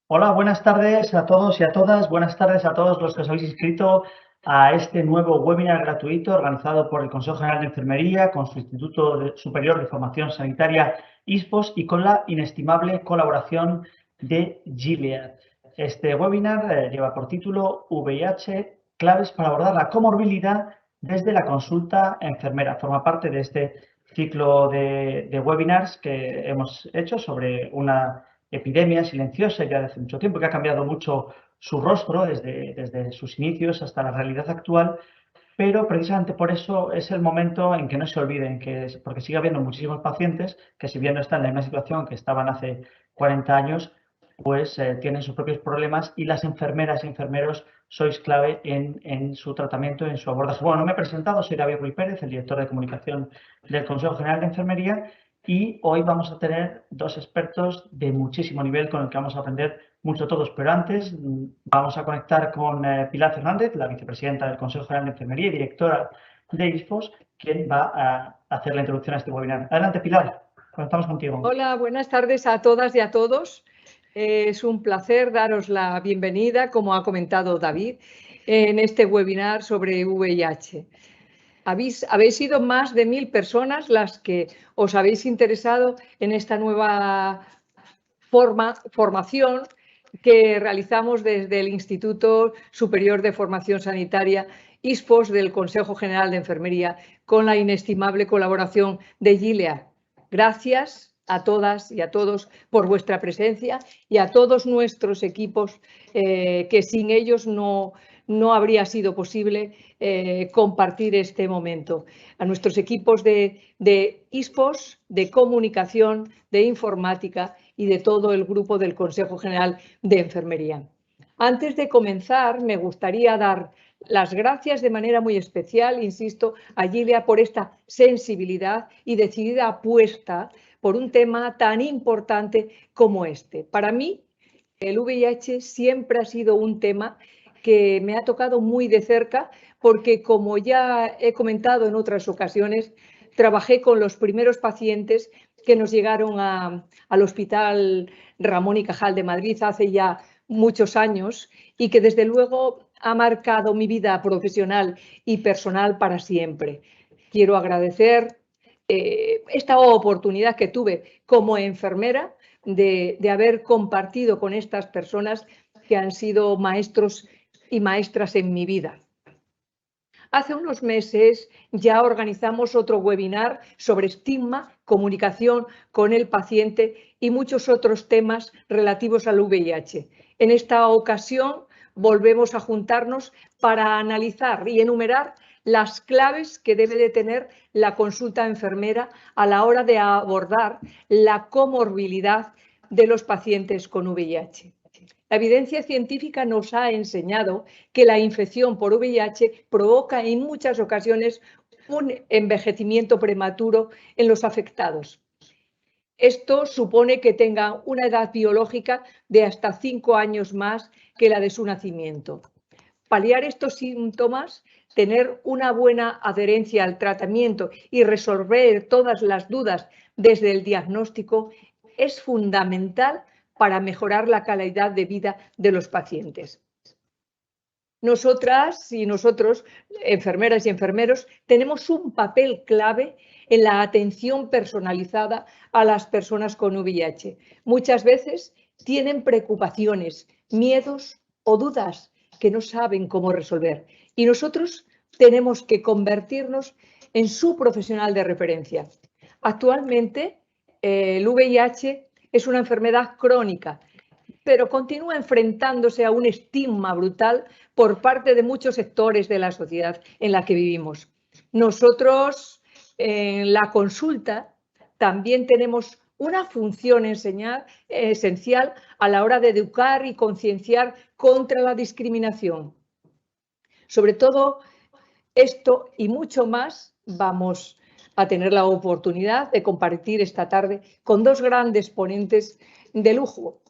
Hola, buenas tardes a todos y a todas. Buenas tardes a todos los que os habéis inscrito a este nuevo webinar gratuito organizado por el Consejo General de Enfermería con su Superior de Formación Sanitaria ISPOS y con la inestimable colaboración de Gilead. Este webinar lleva por título VIH, claves para abordar la comorbilidad desde la consulta enfermera. Forma parte de este ciclo de webinars que hemos hecho sobre una epidemia silenciosa ya desde hace mucho tiempo, que ha cambiado mucho su rostro desde sus inicios hasta la realidad actual, pero precisamente por eso es el momento en que no se olviden, porque sigue habiendo muchísimos pacientes que, si bien no están en la misma situación que estaban hace 40 años, pues tienen sus propios problemas, y las enfermeras y enfermeros sois clave en su tratamiento, en su abordaje. Bueno, no me he presentado, soy David Ruiz Pérez, el director de comunicación del Consejo General de Enfermería, y hoy vamos a tener dos expertos de muchísimo nivel con el que vamos a aprender mucho todos. Pero antes vamos a conectar con Pilar Fernández, la vicepresidenta del Consejo General de Enfermería y directora de ISPOS, quien va a hacer la introducción a este webinar. Adelante, Pilar, conectamos contigo. Hola, buenas tardes a todas y a todos. Es un placer daros la bienvenida, como ha comentado David, en este webinar sobre VIH. Habéis sido más de 1000 personas las que os habéis interesado en esta nueva formación que realizamos desde el Instituto Superior de Formación Sanitaria ISPOS del Consejo General de Enfermería, con la inestimable colaboración de Gilead. Gracias a todas y a todos por vuestra presencia y a todos nuestros equipos, que sin ellos no habría sido posible compartir este momento. A nuestros equipos de ISPOS, de comunicación, de informática y de todo el grupo del Consejo General de Enfermería. Antes de comenzar, me gustaría dar las gracias de manera muy especial, insisto, a Gilead por esta sensibilidad y decidida apuesta por un tema tan importante como este. Para mí, el VIH siempre ha sido un tema que me ha tocado muy de cerca porque, como ya he comentado en otras ocasiones, trabajé con los primeros pacientes que nos llegaron al Hospital Ramón y Cajal de Madrid hace ya muchos años y que desde luego ha marcado mi vida profesional y personal para siempre. Quiero agradecer esta oportunidad que tuve como enfermera de haber compartido con estas personas que han sido maestros y maestras en mi vida. Hace unos meses ya organizamos otro webinar sobre estigma, comunicación con el paciente y muchos otros temas relativos al VIH. En esta ocasión volvemos a juntarnos para analizar y enumerar las claves que debe de tener la consulta enfermera a la hora de abordar la comorbilidad de los pacientes con VIH. La evidencia científica nos ha enseñado que la infección por VIH provoca en muchas ocasiones un envejecimiento prematuro en los afectados. Esto supone que tengan una edad biológica de hasta 5 años más que la de su nacimiento. Paliar estos síntomas, tener una buena adherencia al tratamiento y resolver todas las dudas desde el diagnóstico es fundamental para mejorar la calidad de vida de los pacientes. Nosotras y nosotros, enfermeras y enfermeros, tenemos un papel clave en la atención personalizada a las personas con VIH. Muchas veces tienen preocupaciones, miedos o dudas que no saben cómo resolver. Y nosotros tenemos que convertirnos en su profesional de referencia. Actualmente, el VIH es una enfermedad crónica, pero continúa enfrentándose a un estigma brutal por parte de muchos sectores de la sociedad en la que vivimos. Nosotros, en la consulta, también tenemos una función esencial a la hora de educar y concienciar contra la discriminación. Sobre todo esto y mucho más vamos a tener la oportunidad de compartir esta tarde con dos grandes ponentes de lujo.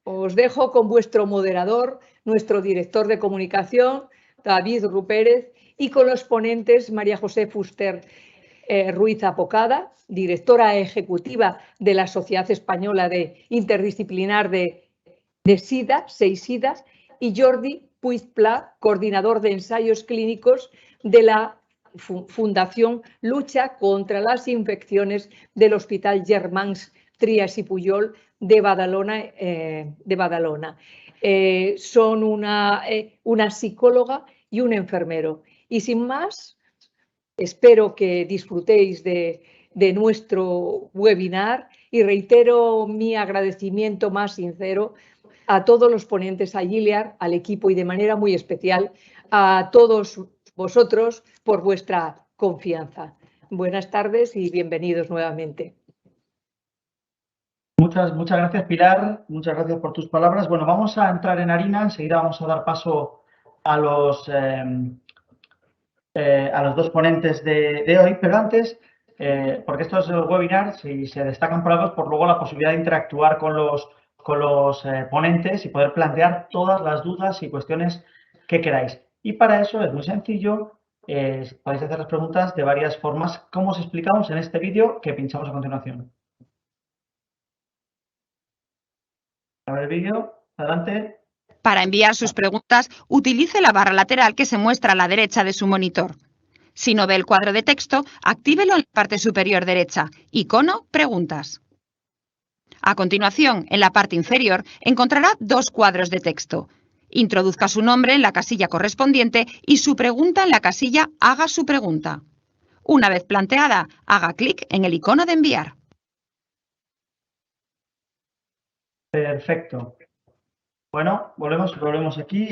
Os dejo con vuestro moderador, nuestro director de comunicación, David Ruiz Pérez, y con los ponentes María José Fuster Ruiz Apocada, directora ejecutiva de la Sociedad Española de Interdisciplinar de de SIDA, 6 SIDAs, y Jordi Puig-Pla, coordinador de ensayos clínicos de la Fundación Lucha contra las Infecciones del Hospital Germans Trias y Pujol de Badalona. Son una psicóloga y un enfermero. Y sin más, espero que disfrutéis de nuestro webinar y reitero mi agradecimiento más sincero a todos los ponentes, a Gilead, al equipo y de manera muy especial a todos vosotros por vuestra confianza. Buenas tardes y bienvenidos nuevamente. Muchas gracias, Pilar. Muchas gracias por tus palabras. Bueno, vamos a entrar en harina. Enseguida vamos a dar paso a los dos ponentes de hoy, pero antes, porque estos webinars, si se destacan por algo, es por luego la posibilidad de interactuar con los ponentes y poder plantear todas las dudas y cuestiones que queráis. Y para eso es muy sencillo, podéis hacer las preguntas de varias formas, como os explicamos en este vídeo que pinchamos a continuación. A ver el vídeo, adelante. Para enviar sus preguntas, utilice la barra lateral que se muestra a la derecha de su monitor. Si no ve el cuadro de texto, actívelo en la parte superior derecha, icono Preguntas. A continuación, en la parte inferior, encontrará dos cuadros de texto. Introduzca su nombre en la casilla correspondiente y su pregunta en la casilla Haga su pregunta. Una vez planteada, haga clic en el icono de enviar. Perfecto. Bueno, volvemos aquí.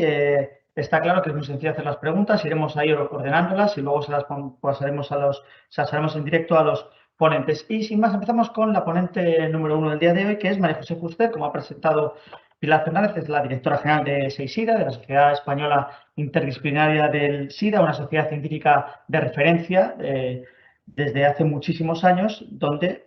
Está claro que es muy sencillo hacer las preguntas, iremos a ir ordenándolas y luego se las pasaremos en directo a los ponentes. Y sin más, empezamos con la ponente número 1 del día de hoy, que es María José Fuster, como ha presentado Pilar Fernández, es la directora general de SEISIDA, de la Sociedad Española Interdisciplinaria del SIDA, una sociedad científica de referencia desde hace muchísimos años, donde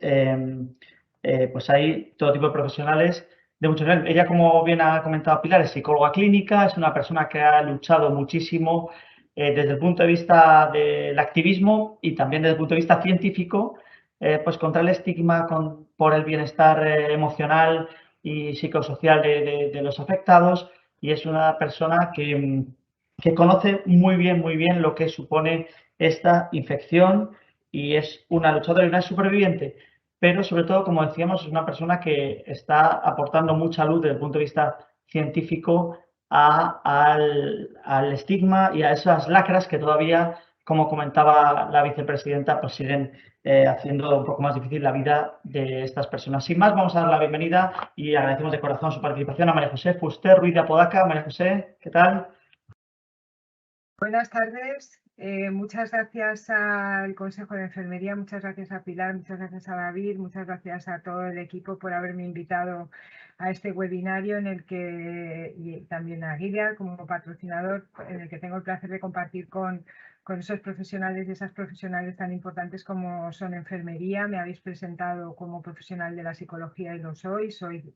pues hay todo tipo de profesionales de mucho nivel. Ella, como bien ha comentado Pilar, es psicóloga clínica, es una persona que ha luchado muchísimo desde el punto de vista del activismo y también desde el punto de vista científico, pues contra el estigma, por el bienestar emocional y psicosocial de los afectados, y es una persona que conoce muy bien lo que supone esta infección y es una luchadora y una superviviente. Pero sobre todo, como decíamos, es una persona que está aportando mucha luz desde el punto de vista científico al estigma y a esas lacras que todavía, como comentaba la vicepresidenta, pues siguen haciendo un poco más difícil la vida de estas personas. Sin más, vamos a dar la bienvenida y agradecemos de corazón su participación a María José Fuster Ruiz de Apodaca. María José, ¿qué tal? Buenas tardes. Muchas gracias al Consejo de Enfermería, muchas gracias a Pilar, muchas gracias a David, muchas gracias a todo el equipo por haberme invitado a este webinario en el que, y también a Gilead como patrocinador, en el que tengo el placer de compartir con esos profesionales y esas profesionales tan importantes como son enfermería. Me habéis presentado como profesional de la psicología y lo soy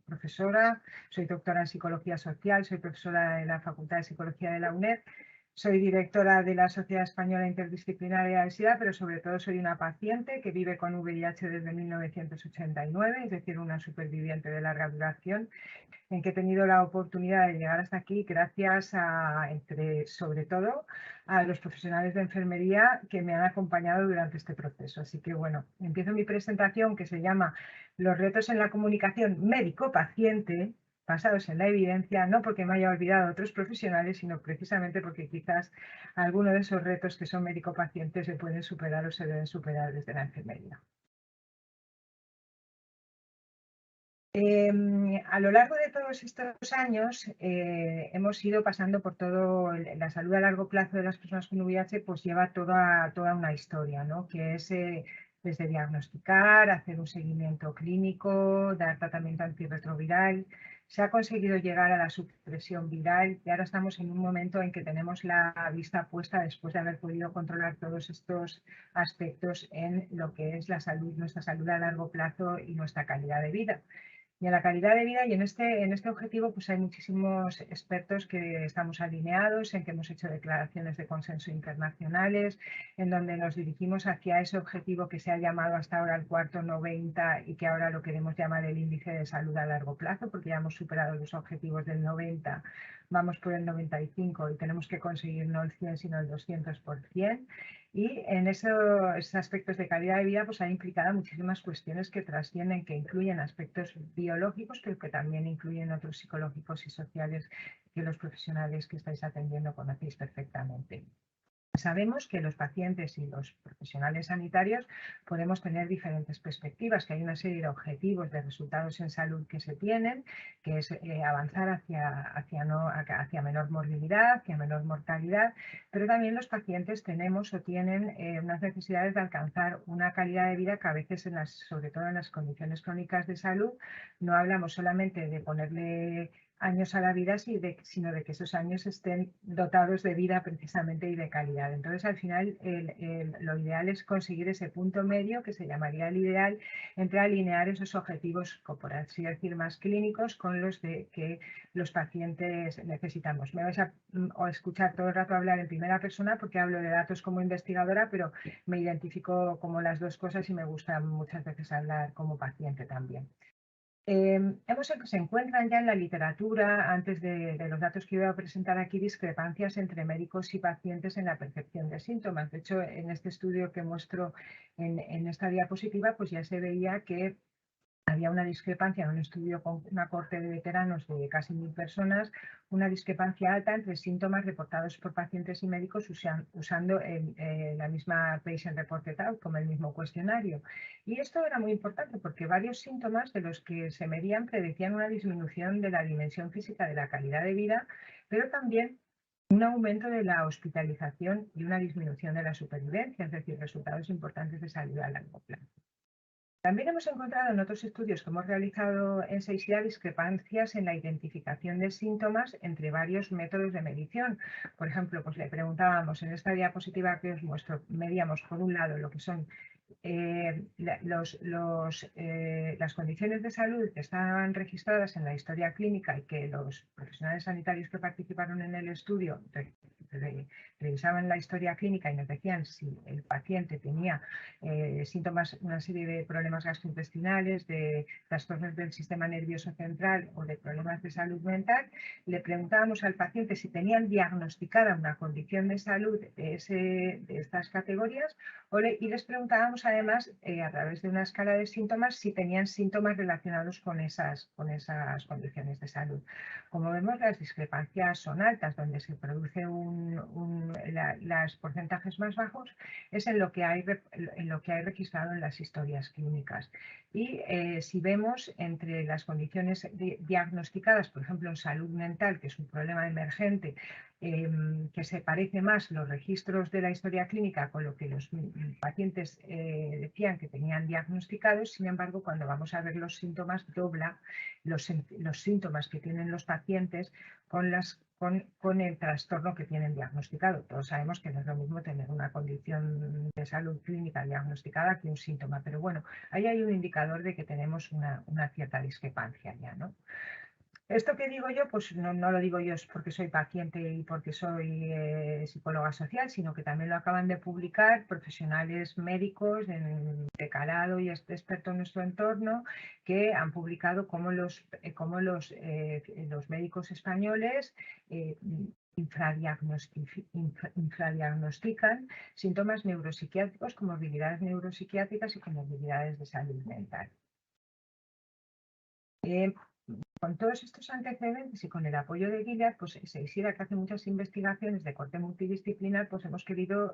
profesora, soy doctora en psicología social, soy profesora de la Facultad de Psicología de la UNED. Soy directora de la Sociedad Española Interdisciplinaria del SIDA, pero sobre todo soy una paciente que vive con VIH desde 1989, es decir, una superviviente de larga duración, en que he tenido la oportunidad de llegar hasta aquí gracias sobre todo a los profesionales de enfermería que me han acompañado durante este proceso. Así que bueno, empiezo mi presentación que se llama Los retos en la comunicación médico-paciente, basados en la evidencia, no porque me haya olvidado a otros profesionales, sino precisamente porque quizás alguno de esos retos que son médico-pacientes se pueden superar o se deben superar desde la enfermería. A lo largo de todos estos años hemos ido pasando por todo, la salud a largo plazo de las personas con VIH pues lleva toda una historia, ¿no? Que es desde diagnosticar, hacer un seguimiento clínico, dar tratamiento antirretroviral. Se ha conseguido llegar a la supresión viral y ahora estamos en un momento en que tenemos la vista puesta después de haber podido controlar todos estos aspectos en lo que es la salud, nuestra salud a largo plazo y nuestra calidad de vida. y en la calidad de vida. Y en este objetivo pues hay muchísimos expertos que estamos alineados, en que hemos hecho declaraciones de consenso internacionales, en donde nos dirigimos hacia ese objetivo que se ha llamado hasta ahora el cuarto 90 y que ahora lo queremos llamar el índice de salud a largo plazo, porque ya hemos superado los objetivos del 90, vamos por el 95 y tenemos que conseguir no el 100 sino el 200%. Y en esos aspectos de calidad de vida pues han implicado muchísimas cuestiones que trascienden, que incluyen aspectos biológicos, pero que también incluyen otros psicológicos y sociales que los profesionales que estáis atendiendo conocéis perfectamente. Sabemos que los pacientes y los profesionales sanitarios podemos tener diferentes perspectivas, que hay una serie de objetivos de resultados en salud que se tienen, que es avanzar hacia menor morbilidad, hacia menor mortalidad, pero también los pacientes tenemos o tienen unas necesidades de alcanzar una calidad de vida que a veces, sobre todo en las condiciones crónicas de salud, no hablamos solamente de ponerle años a la vida, sino de que esos años estén dotados de vida precisamente y de calidad. Entonces, al final, lo ideal es conseguir ese punto medio, que se llamaría el ideal, entre alinear esos objetivos, por así decir, más clínicos con los que los pacientes necesitamos. Me vais a escuchar todo el rato hablar en primera persona porque hablo de datos como investigadora, pero me identifico como las dos cosas y me gusta muchas veces hablar como paciente también. Se encuentran ya en la literatura, antes de los datos que voy a presentar aquí, discrepancias entre médicos y pacientes en la percepción de síntomas. De hecho, en este estudio que muestro en esta diapositiva, pues ya se veía que había una discrepancia en un estudio con una cohorte de veteranos de casi 1000 personas, una discrepancia alta entre síntomas reportados por pacientes y médicos usando la misma Patient Reported Outcome, el mismo cuestionario. Y esto era muy importante porque varios síntomas de los que se medían predecían una disminución de la dimensión física de la calidad de vida, pero también un aumento de la hospitalización y una disminución de la supervivencia, es decir, resultados importantes de salud a largo plazo. También hemos encontrado en otros estudios que hemos realizado en SEISIDA discrepancias en la identificación de síntomas entre varios métodos de medición. Por ejemplo, pues le preguntábamos en esta diapositiva que os muestro, medíamos por un lado lo que son las condiciones de salud que estaban registradas en la historia clínica y que los profesionales sanitarios que participaron en el estudio revisaban la historia clínica y nos decían si el paciente tenía síntomas, una serie de problemas gastrointestinales, de trastornos del sistema nervioso central o de problemas de salud mental. Le preguntábamos al paciente si tenían diagnosticada una condición de salud de estas categorías y les preguntábamos además a través de una escala de síntomas si tenían síntomas relacionados con esas condiciones de salud. Como vemos, las discrepancias son altas, donde se produce los porcentajes más bajos es en lo que hay registrado en las historias clínicas. Y si vemos entre las condiciones diagnosticadas, por ejemplo, en salud mental, que es un problema emergente, que se parece más los registros de la historia clínica con lo que los pacientes decían que tenían diagnosticados. Sin embargo, cuando vamos a ver los síntomas, dobla los síntomas que tienen los pacientes con el trastorno que tienen diagnosticado. Todos sabemos que no es lo mismo tener una condición de salud clínica diagnosticada que un síntoma, pero bueno, ahí hay un indicador de que tenemos una cierta discrepancia ya, ¿no? Esto que digo yo, pues no lo digo yo porque soy paciente y porque soy psicóloga social, sino que también lo acaban de publicar profesionales médicos de calado y expertos en nuestro entorno, que han publicado cómo los médicos españoles infradiagnostican síntomas neuropsiquiátricos, comorbilidades neuropsiquiátricas y comorbilidades de salud mental. Con todos estos antecedentes y con el apoyo de Gilead, pues SEISIDA, que hace muchas investigaciones de corte multidisciplinar, pues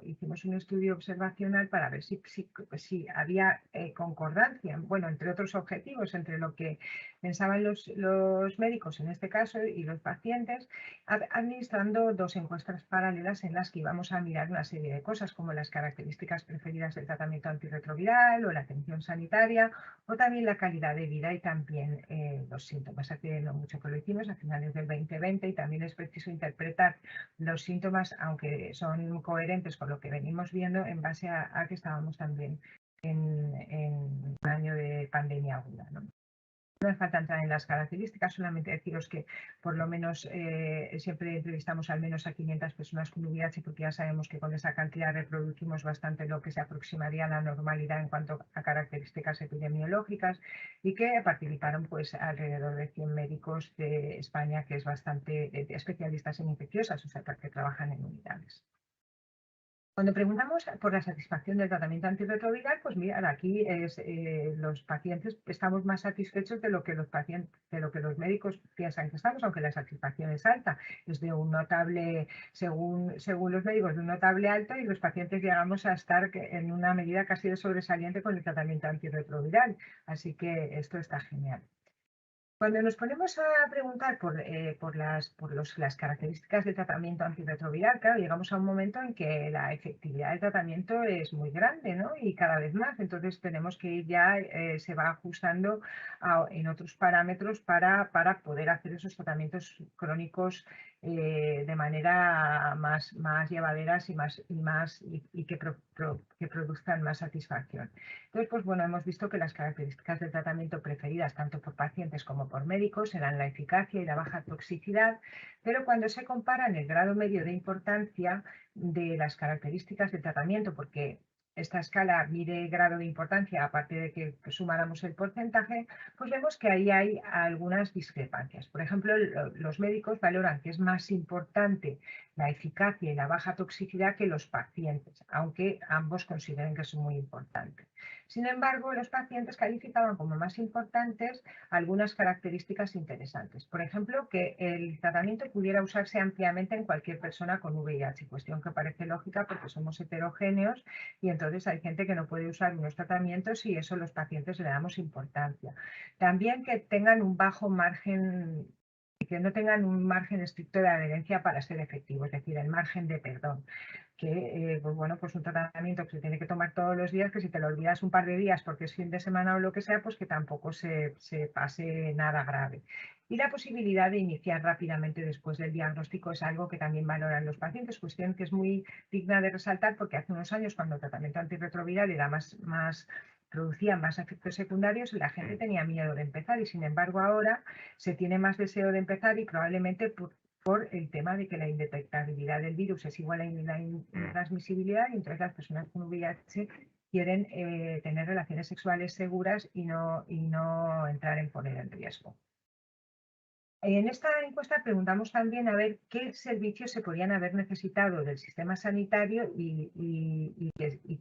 hicimos un estudio observacional para ver si había concordancia, bueno, entre otros objetivos, entre lo que pensaban los médicos en este caso y los pacientes, administrando dos encuestas paralelas en las que íbamos a mirar una serie de cosas, como las características preferidas del tratamiento antirretroviral o la atención sanitaria, o también la calidad de vida y también los síntomas. Hace no mucho que lo hicimos, a finales del 2020, y también es preciso interpretar los síntomas, aunque son coherentes con lo que venimos viendo, en base a que estábamos también en un año de pandemia aguda, ¿no? No hace falta entrar en las características, solamente deciros que por lo menos siempre entrevistamos al menos a 500 personas con VIH, porque ya sabemos que con esa cantidad reproducimos bastante lo que se aproximaría a la normalidad en cuanto a características epidemiológicas, y que participaron pues alrededor de 100 médicos de España, que es bastante especialistas en infecciosas, o sea, que trabajan en unidades. Cuando preguntamos por la satisfacción del tratamiento antirretroviral, pues mirad, aquí los pacientes estamos más satisfechos de lo que los médicos piensan que estamos, aunque la satisfacción es alta. Es de un notable, según los médicos, de un notable alto, y los pacientes llegamos a estar en una medida casi de sobresaliente con el tratamiento antirretroviral. Así que esto está genial. Cuando nos ponemos a preguntar por las características del tratamiento antirretroviral, claro, llegamos a un momento en que la efectividad del tratamiento es muy grande, ¿no? Y cada vez más. Entonces tenemos que ir ya, se va ajustando en otros parámetros para poder hacer esos tratamientos crónicos de manera más llevaderas y que produzcan más satisfacción. Entonces, pues bueno, hemos visto que las características del tratamiento preferidas tanto por pacientes como por médicos eran la eficacia y la baja toxicidad, pero cuando se comparan el grado medio de importancia de las características del tratamiento, porque esta escala mide grado de importancia, aparte de que sumáramos el porcentaje, pues vemos que ahí hay algunas discrepancias. Por ejemplo, los médicos valoran que es más importante la eficacia y la baja toxicidad que los pacientes, aunque ambos consideren que son muy importantes. Sin embargo, los pacientes calificaban como más importantes algunas características interesantes. Por ejemplo, que el tratamiento pudiera usarse ampliamente en cualquier persona con VIH, cuestión que parece lógica porque somos heterogéneos y entonces hay gente que no puede usar unos tratamientos y eso los pacientes le damos importancia. También que tengan un bajo margen, que no tengan un margen estricto de adherencia para ser efectivo, es decir, el margen de perdón. Que pues bueno, pues un tratamiento que se tiene que tomar todos los días, que si te lo olvidas un par de días porque es fin de semana o lo que sea, pues que tampoco se pase nada grave. Y la posibilidad de iniciar rápidamente después del diagnóstico es algo que también valoran los pacientes, cuestión que es muy digna de resaltar porque hace unos años, cuando el tratamiento antirretroviral era producía más efectos secundarios, la gente tenía miedo de empezar, y sin embargo ahora se tiene más deseo de empezar, y probablemente por el tema de que la indetectabilidad del virus es igual a la intransmisibilidad, y entonces las personas con VIH quieren tener relaciones sexuales seguras y no entrar en poner en riesgo. En esta encuesta preguntamos también a ver qué servicios se podían haber necesitado del sistema sanitario y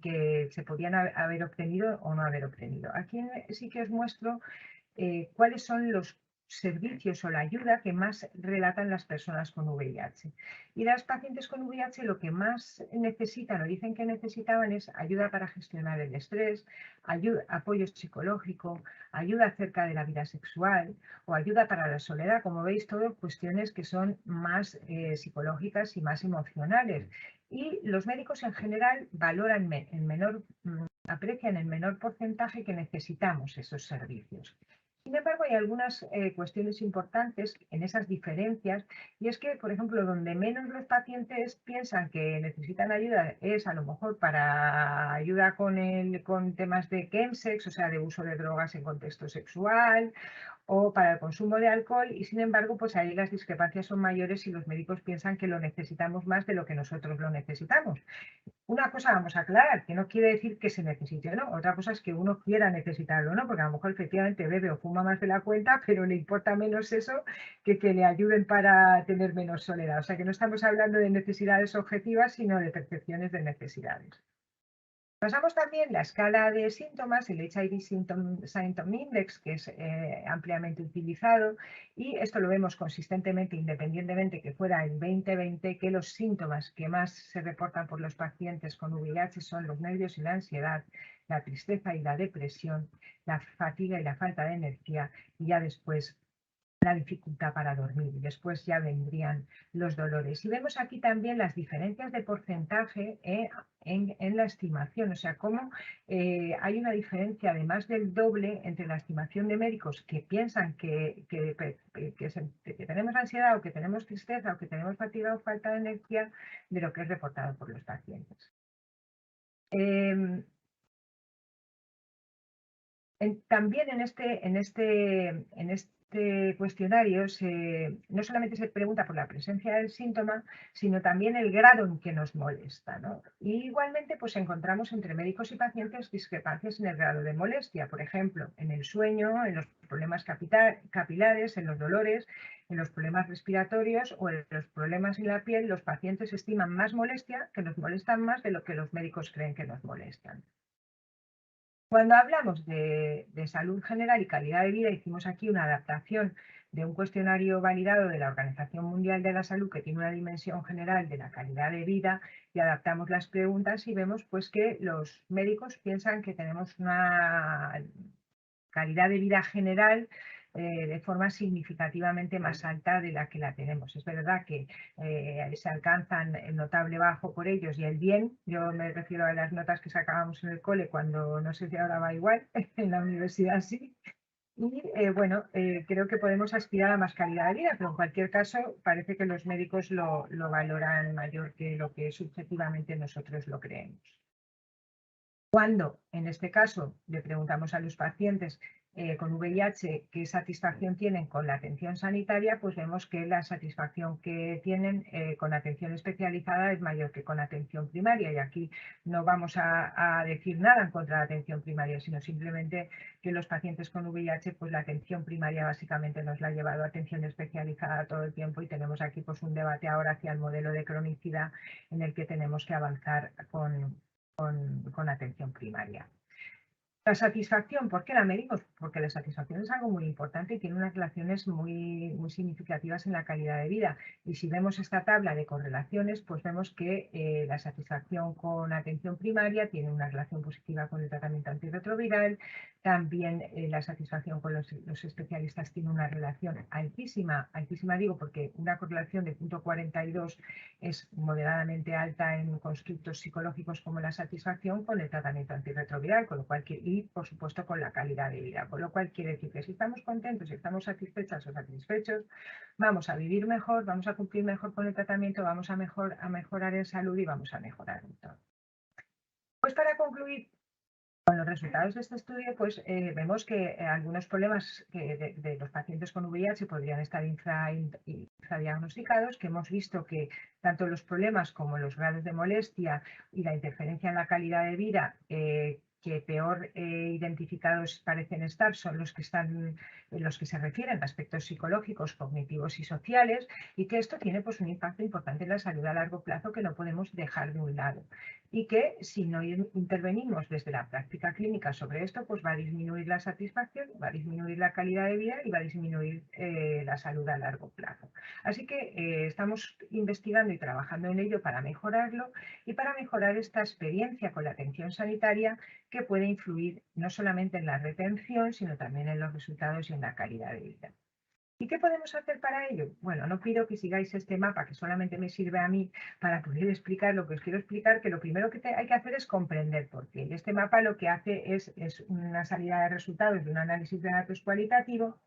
que se podían haber obtenido o no haber obtenido. Aquí sí que os muestro cuáles son los servicios o la ayuda que más relatan las personas con VIH. Y las pacientes con VIH lo que más necesitan o dicen que necesitaban es ayuda para gestionar el estrés, apoyo psicológico, ayuda acerca de la vida sexual o ayuda para la soledad. Como veis, todo cuestiones que son más psicológicas y más emocionales. Y los médicos en general valoran aprecian en menor porcentaje que necesitamos esos servicios. Sin embargo, hay algunas cuestiones importantes en esas diferencias, y es que, por ejemplo, donde menos los pacientes piensan que necesitan ayuda es a lo mejor para ayuda con temas de chemsex, o sea, de uso de drogas en contexto sexual, o para el consumo de alcohol, y sin embargo, pues ahí las discrepancias son mayores y los médicos piensan que lo necesitamos más de lo que nosotros lo necesitamos. Una cosa vamos a aclarar, que no quiere decir que se necesite o no, otra cosa es que uno quiera necesitarlo, ¿no? Porque a lo mejor efectivamente bebe o fuma más de la cuenta, pero le importa menos eso que le ayuden para tener menos soledad. O sea que no estamos hablando de necesidades objetivas, sino de percepciones de necesidades. Pasamos también la escala de síntomas, el HIV Symptom Index, que es ampliamente utilizado, y esto lo vemos consistentemente, independientemente que fuera en 2020, que los síntomas que más se reportan por los pacientes con VIH son los nervios y la ansiedad, la tristeza y la depresión, la fatiga y la falta de energía, y ya después la dificultad para dormir, y después ya vendrían los dolores. Y vemos aquí también las diferencias de porcentaje en la estimación, o sea, cómo hay una diferencia de más del doble entre la estimación de médicos que piensan que tenemos ansiedad o que tenemos tristeza o que tenemos fatiga o falta de energía, de lo que es reportado por los pacientes. También en este cuestionario no solamente se pregunta por la presencia del síntoma, sino también el grado en que nos molesta, ¿no? Y igualmente, pues encontramos entre médicos y pacientes discrepancias en el grado de molestia, por ejemplo, en el sueño, en los problemas capilares, en los dolores, en los problemas respiratorios o en los problemas en la piel. Los pacientes estiman más molestia, que nos molestan más de lo que los médicos creen que nos molestan. Cuando hablamos de salud general y calidad de vida, hicimos aquí una adaptación de un cuestionario validado de la Organización Mundial de la Salud que tiene una dimensión general de la calidad de vida, y adaptamos las preguntas y vemos pues que los médicos piensan que tenemos una calidad de vida general de forma significativamente más alta de la que la tenemos. Es verdad que se alcanzan el notable bajo por ellos y el bien. Yo me refiero a las notas que sacábamos en el cole cuando no sé si ahora va igual, en la universidad sí. Y creo que podemos aspirar a más calidad de vida, pero en cualquier caso parece que los médicos lo valoran mayor que lo que subjetivamente nosotros lo creemos. Cuando, en este caso, le preguntamos a los pacientes con VIH qué satisfacción tienen con la atención sanitaria, pues vemos que la satisfacción que tienen con atención especializada es mayor que con atención primaria. Y aquí no vamos a decir nada en contra de la atención primaria, sino simplemente que los pacientes con VIH, pues la atención primaria básicamente nos la ha llevado a atención especializada todo el tiempo, y tenemos aquí pues un debate ahora hacia el modelo de cronicidad en el que tenemos que avanzar con atención primaria. La satisfacción, ¿por qué la medimos? Porque la satisfacción es algo muy importante y tiene unas relaciones muy, muy significativas en la calidad de vida. Y si vemos esta tabla de correlaciones, pues vemos que la satisfacción con atención primaria tiene una relación positiva con el tratamiento antirretroviral. También la satisfacción con los especialistas tiene una relación altísima, altísima digo, porque una correlación de 0,42 es moderadamente alta en constructos psicológicos como la satisfacción con el tratamiento antirretroviral, con lo cual, y por supuesto con la calidad de vida, con lo cual quiere decir que si estamos contentos, si estamos satisfechas o satisfechos, vamos a vivir mejor, vamos a cumplir mejor con el tratamiento, vamos a mejorar en salud y vamos a mejorar en todo. Pues para concluir, con los resultados de este estudio, pues vemos que algunos problemas de los pacientes con VIH podrían estar infradiagnosticados, que hemos visto que tanto los problemas como los grados de molestia y la interferencia en la calidad de vida que peor identificados parecen estar son los que se refieren a aspectos psicológicos, cognitivos y sociales, y que esto tiene pues un impacto importante en la salud a largo plazo que no podemos dejar de un lado, y que si no intervenimos desde la práctica clínica sobre esto, pues va a disminuir la satisfacción, va a disminuir la calidad de vida y va a disminuir la salud a largo plazo. Así que estamos investigando y trabajando en ello para mejorarlo y para mejorar esta experiencia con la atención sanitaria, que puede influir no solamente en la retención, sino también en los resultados y en la calidad de vida. ¿Y qué podemos hacer para ello? Bueno, no pido que sigáis este mapa, que solamente me sirve a mí para poder explicar lo que os quiero explicar, que lo primero que hay que hacer es comprender por qué. Y este mapa lo que hace es una salida de resultados de un análisis de datos cualitativo,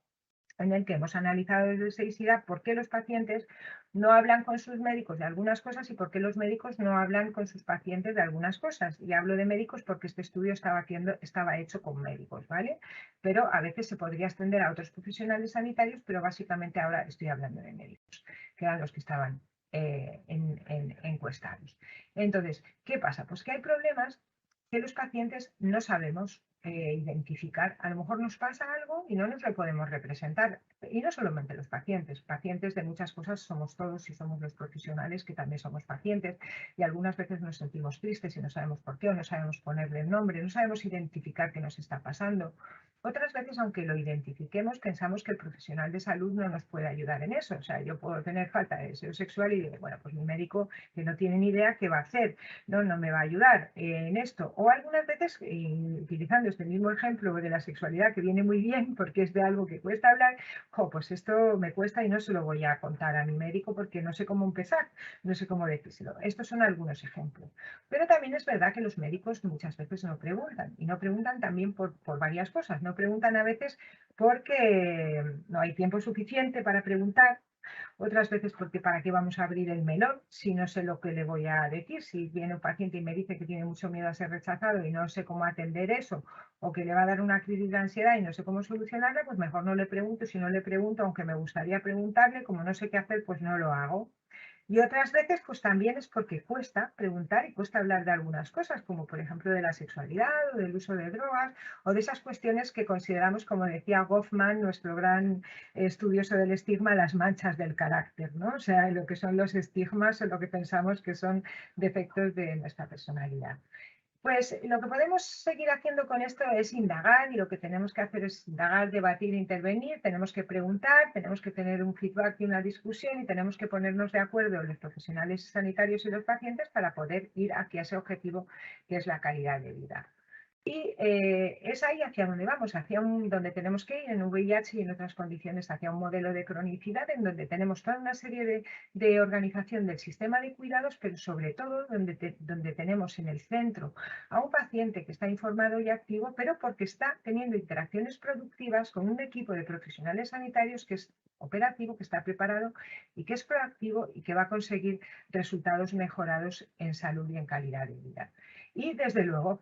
en el que hemos analizado desde SEISIDA por qué los pacientes no hablan con sus médicos de algunas cosas y por qué los médicos no hablan con sus pacientes de algunas cosas. Y hablo de médicos porque este estudio estaba hecho con médicos, ¿vale? Pero a veces se podría extender a otros profesionales sanitarios, pero básicamente ahora estoy hablando de médicos, que eran los que estaban encuestados. Entonces, ¿qué pasa? Pues que hay problemas que los pacientes no sabemos identificar. A lo mejor nos pasa algo y no nos lo podemos representar. Y no solamente los pacientes. Pacientes de muchas cosas somos todos, y somos los profesionales que también somos pacientes. Y algunas veces nos sentimos tristes y no sabemos por qué, o no sabemos ponerle nombre, no sabemos identificar qué nos está pasando. Otras veces, aunque lo identifiquemos, pensamos que el profesional de salud no nos puede ayudar en eso. O sea, yo puedo tener falta de deseo sexual y digo, bueno, pues mi médico, que no tiene ni idea qué va a hacer, no me va a ayudar en esto. O algunas veces, utilizando este mismo ejemplo de la sexualidad, que viene muy bien porque es de algo que cuesta hablar, pues esto me cuesta y no se lo voy a contar a mi médico porque no sé cómo empezar, no sé cómo decírselo. Estos son algunos ejemplos. Pero también es verdad que los médicos muchas veces no preguntan, y no preguntan también por varias cosas. No preguntan a veces porque no hay tiempo suficiente para preguntar, otras veces porque para qué vamos a abrir el melón si no sé lo que le voy a decir. Si viene un paciente y me dice que tiene mucho miedo a ser rechazado y no sé cómo atender eso, o que le va a dar una crisis de ansiedad y no sé cómo solucionarla, pues mejor no le pregunto. Si no le pregunto, aunque me gustaría preguntarle, como no sé qué hacer, pues no lo hago. Y otras veces, pues también es porque cuesta preguntar y cuesta hablar de algunas cosas, como por ejemplo de la sexualidad o del uso de drogas o de esas cuestiones que consideramos, como decía Goffman, nuestro gran estudioso del estigma, las manchas del carácter, ¿no? O sea, lo que son los estigmas o lo que pensamos que son defectos de nuestra personalidad. Pues lo que podemos seguir haciendo con esto es indagar, y lo que tenemos que hacer es indagar, debatir, intervenir. Tenemos que preguntar, tenemos que tener un feedback y una discusión, y tenemos que ponernos de acuerdo los profesionales sanitarios y los pacientes para poder ir hacia ese objetivo que es la calidad de vida. Y es ahí hacia donde vamos, donde tenemos que ir en VIH y en otras condiciones, hacia un modelo de cronicidad en donde tenemos toda una serie de organización del sistema de cuidados, pero sobre todo donde tenemos en el centro a un paciente que está informado y activo, pero porque está teniendo interacciones productivas con un equipo de profesionales sanitarios que es operativo, que está preparado y que es proactivo y que va a conseguir resultados mejorados en salud y en calidad de vida. Y desde luego,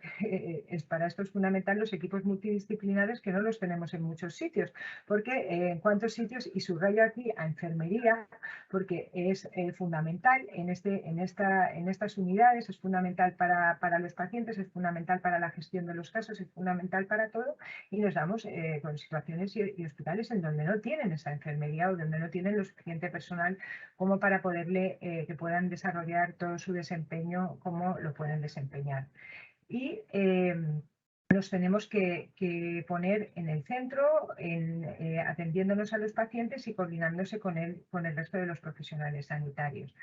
para esto es fundamental los equipos multidisciplinares, que no los tenemos en muchos sitios, porque en cuántos sitios, y subrayo aquí a enfermería, porque es fundamental en estas unidades, es fundamental para los pacientes, es fundamental para la gestión de los casos, es fundamental para todo, y nos damos con situaciones y hospitales en donde no tienen esa enfermería o donde no tienen lo suficiente personal como para que puedan desarrollar todo su desempeño como lo pueden desempeñar. Y nos tenemos que poner en el centro, atendiéndonos a los pacientes y coordinándose con el resto de los profesionales sanitarios.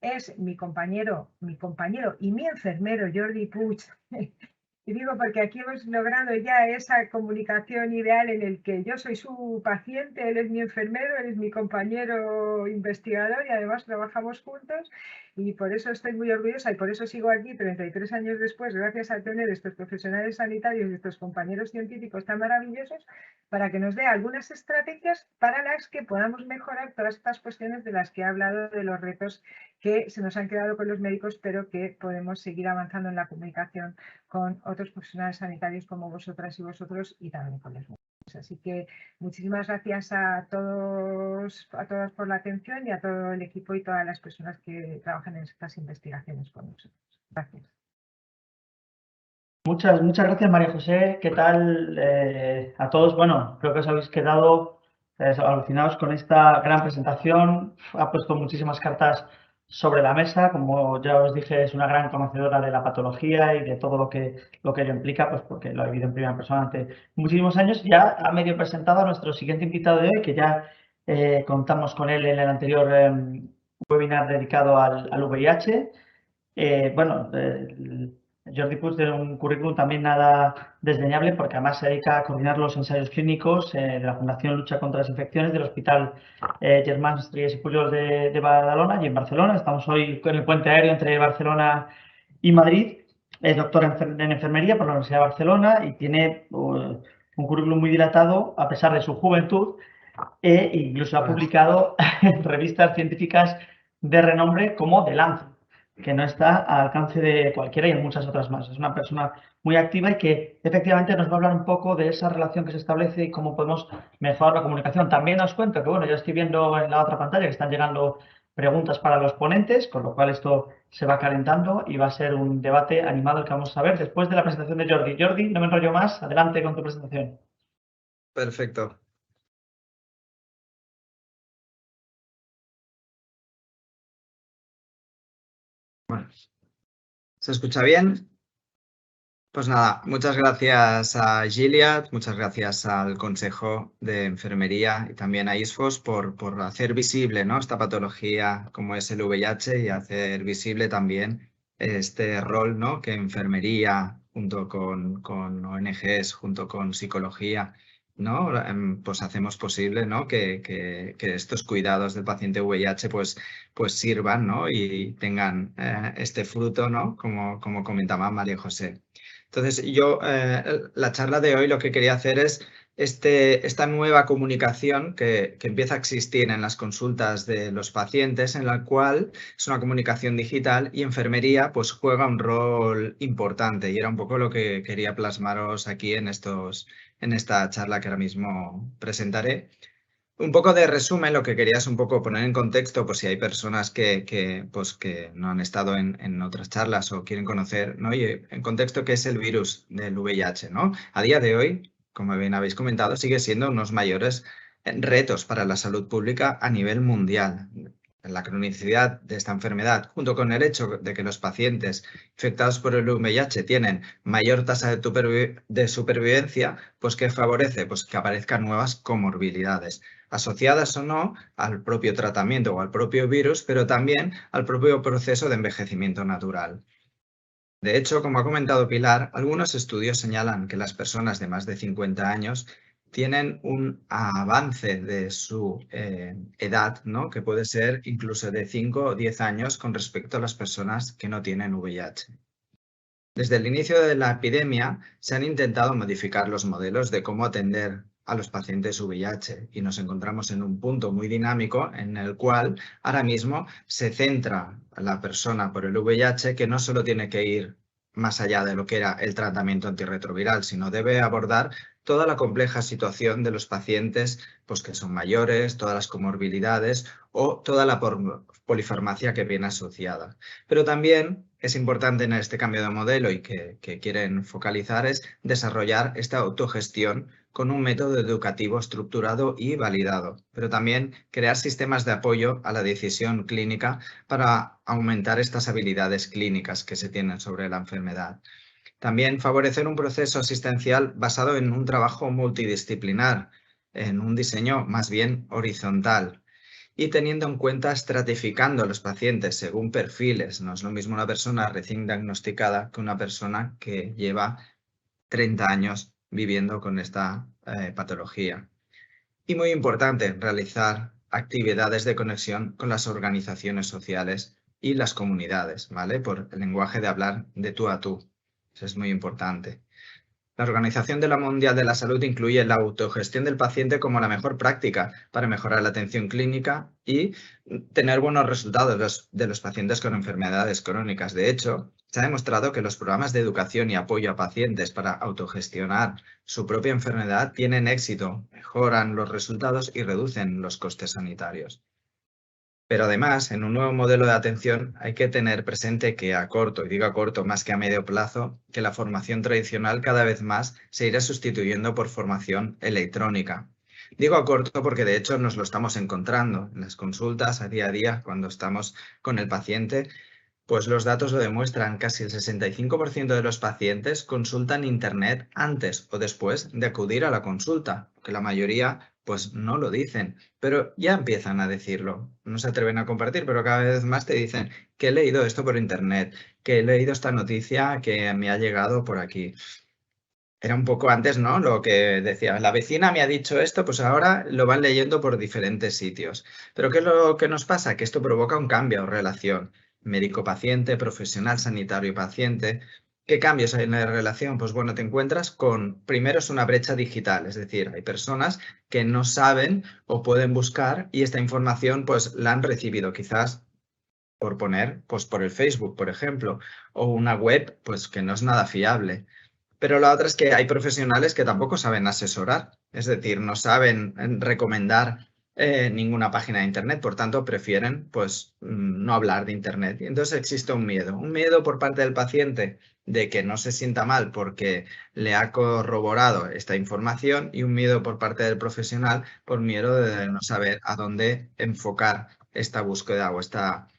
Es mi compañero y mi enfermero Jordi Puig. Y digo porque aquí hemos logrado ya esa comunicación ideal en el que yo soy su paciente, él es mi enfermero, él es mi compañero investigador y además trabajamos juntos, y por eso estoy muy orgullosa y por eso sigo aquí 33 años después, gracias a tener estos profesionales sanitarios y estos compañeros científicos tan maravillosos, para que nos dé algunas estrategias para las que podamos mejorar todas estas cuestiones de las que he hablado, de los retos que se nos han quedado con los médicos, pero que podemos seguir avanzando en la comunicación con otros profesionales sanitarios como vosotras y vosotros, y también con las mujeres. Así que muchísimas gracias a todas por la atención, y a todo el equipo y todas las personas que trabajan en estas investigaciones con nosotros. Gracias. Muchas gracias, María José. ¿Qué tal a todos? Bueno, creo que os habéis quedado alucinados con esta gran presentación. Ha puesto muchísimas cartas sobre la mesa. Como ya os dije, es una gran conocedora de la patología y de todo lo que ello implica, pues porque lo ha vivido en primera persona durante muchísimos años. Ya ha medio presentado a nuestro siguiente invitado de hoy, que ya contamos con él en el anterior webinar dedicado al VIH. Jordi Puig tiene un currículum también nada desdeñable, porque además se dedica a coordinar los ensayos clínicos de la Fundación Lucha contra las Infecciones del Hospital Germans Trias y Pujol de Badalona y en Barcelona. Estamos hoy con el puente aéreo entre Barcelona y Madrid. Es doctor en enfermería por la Universidad de Barcelona y tiene un currículum muy dilatado a pesar de su juventud, e incluso ha publicado en revistas científicas de renombre como The Lancet, que no está al alcance de cualquiera, y en muchas otras más. Es una persona muy activa y que efectivamente nos va a hablar un poco de esa relación que se establece y cómo podemos mejorar la comunicación. También os cuento que, bueno, ya estoy viendo en la otra pantalla que están llegando preguntas para los ponentes, con lo cual esto se va calentando y va a ser un debate animado el que vamos a ver después de la presentación de Jordi. Jordi, no me enrollo más, adelante con tu presentación. Perfecto. Bueno, ¿se escucha bien? Pues nada, muchas gracias a Gilead, muchas gracias al Consejo de Enfermería y también a ISFOS por hacer visible, ¿no?, esta patología como es el VIH, y hacer visible también este rol, ¿no?, que enfermería junto con ONGs, junto con psicología, ¿no?, pues hacemos posible, ¿no?, que estos cuidados del paciente VIH pues sirvan, ¿no?, y tengan este fruto, ¿no?, como comentaba María José. Entonces, yo, la charla de hoy lo que quería hacer es esta nueva comunicación que empieza a existir en las consultas de los pacientes, en la cual es una comunicación digital y enfermería pues juega un rol importante, y era un poco lo que quería plasmaros aquí en esta charla que ahora mismo presentaré. Un poco de resumen, lo que quería es un poco poner en contexto, pues si hay personas que no han estado en otras charlas o quieren conocer, ¿no? Y en contexto, ¿qué es el virus del VIH, ¿no? A día de hoy, como bien habéis comentado, sigue siendo unos mayores retos para la salud pública a nivel mundial. La cronicidad de esta enfermedad, junto con el hecho de que los pacientes infectados por el VIH tienen mayor tasa de supervivencia, pues ¿qué favorece? Pues que aparezcan nuevas comorbilidades, asociadas o no al propio tratamiento o al propio virus, pero también al propio proceso de envejecimiento natural. De hecho, como ha comentado Pilar, algunos estudios señalan que las personas de más de 50 años tienen un avance de su edad, ¿no? Que puede ser incluso de 5 o 10 años con respecto a las personas que no tienen VIH. Desde el inicio de la epidemia se han intentado modificar los modelos de cómo atender a los pacientes VIH y nos encontramos en un punto muy dinámico en el cual ahora mismo se centra la persona por el VIH, que no solo tiene que ir más allá de lo que era el tratamiento antirretroviral, sino debe abordar toda la compleja situación de los pacientes pues, que son mayores, todas las comorbilidades o toda la polifarmacia que viene asociada. Pero también es importante en este cambio de modelo y que quieren focalizar es desarrollar esta autogestión con un método educativo estructurado y validado, pero también crear sistemas de apoyo a la decisión clínica para aumentar estas habilidades clínicas que se tienen sobre la enfermedad. También favorecer un proceso asistencial basado en un trabajo multidisciplinar, en un diseño más bien horizontal y teniendo en cuenta estratificando a los pacientes según perfiles. No es lo mismo una persona recién diagnosticada que una persona que lleva 30 años viviendo con esta patología. Y muy importante, realizar actividades de conexión con las organizaciones sociales y las comunidades, ¿vale? Por el lenguaje de hablar de tú a tú. Eso es muy importante. La Organización Mundial de la Salud incluye la autogestión del paciente como la mejor práctica para mejorar la atención clínica y tener buenos resultados de los pacientes con enfermedades crónicas. De hecho, se ha demostrado que los programas de educación y apoyo a pacientes para autogestionar su propia enfermedad tienen éxito, mejoran los resultados y reducen los costes sanitarios. Pero además, en un nuevo modelo de atención hay que tener presente que a corto, y digo a corto más que a medio plazo, que la formación tradicional cada vez más se irá sustituyendo por formación electrónica. Digo a corto porque de hecho nos lo estamos encontrando en las consultas a día, cuando estamos con el paciente, pues los datos lo demuestran, casi el 65% de los pacientes consultan internet antes o después de acudir a la consulta, que la mayoría pues no lo dicen, pero ya empiezan a decirlo. No se atreven a compartir, pero cada vez más te dicen que he leído esto por internet, que he leído esta noticia que me ha llegado por aquí. Era un poco antes, ¿no? Lo que decía, la vecina me ha dicho esto, pues ahora lo van leyendo por diferentes sitios. Pero ¿qué es lo que nos pasa? Que esto provoca un cambio en relación médico-paciente, profesional sanitario y paciente. ¿Qué cambios hay en la relación? Pues bueno, te encuentras con, primero es una brecha digital, es decir, hay personas que no saben o pueden buscar y esta información pues la han recibido quizás por poner, pues por el Facebook, por ejemplo, o una web pues que no es nada fiable. Pero la otra es que hay profesionales que tampoco saben asesorar, es decir, no saben recomendar ninguna página de internet, por tanto prefieren pues no hablar de internet. Y entonces existe un miedo por parte del paciente de que no se sienta mal porque le ha corroborado esta información y un miedo por parte del profesional por miedo de no saber a dónde enfocar esta búsqueda o esta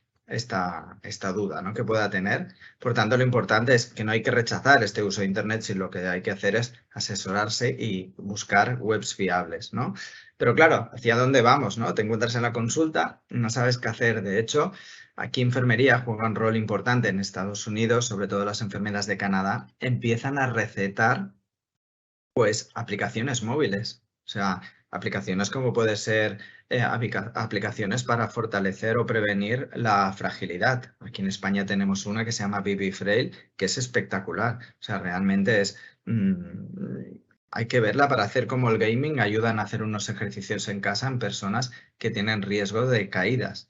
duda, ¿no? que pueda tener. Por tanto, lo importante es que no hay que rechazar este uso de internet, sino lo que hay que hacer es asesorarse y buscar webs fiables, ¿no? Pero claro, ¿hacia dónde vamos, no? Te encuentras en la consulta, no sabes qué hacer. De hecho, aquí enfermería juega un rol importante en Estados Unidos, sobre todo las enfermeras de Canadá, empiezan a recetar pues aplicaciones móviles. O sea, Aplicaciones como puede ser aplicaciones para fortalecer o prevenir la fragilidad. Aquí en España tenemos una que se llama BB Frail, que es espectacular. O sea, realmente es... hay que verla para hacer como el gaming, ayudan a hacer unos ejercicios en casa en personas que tienen riesgo de caídas.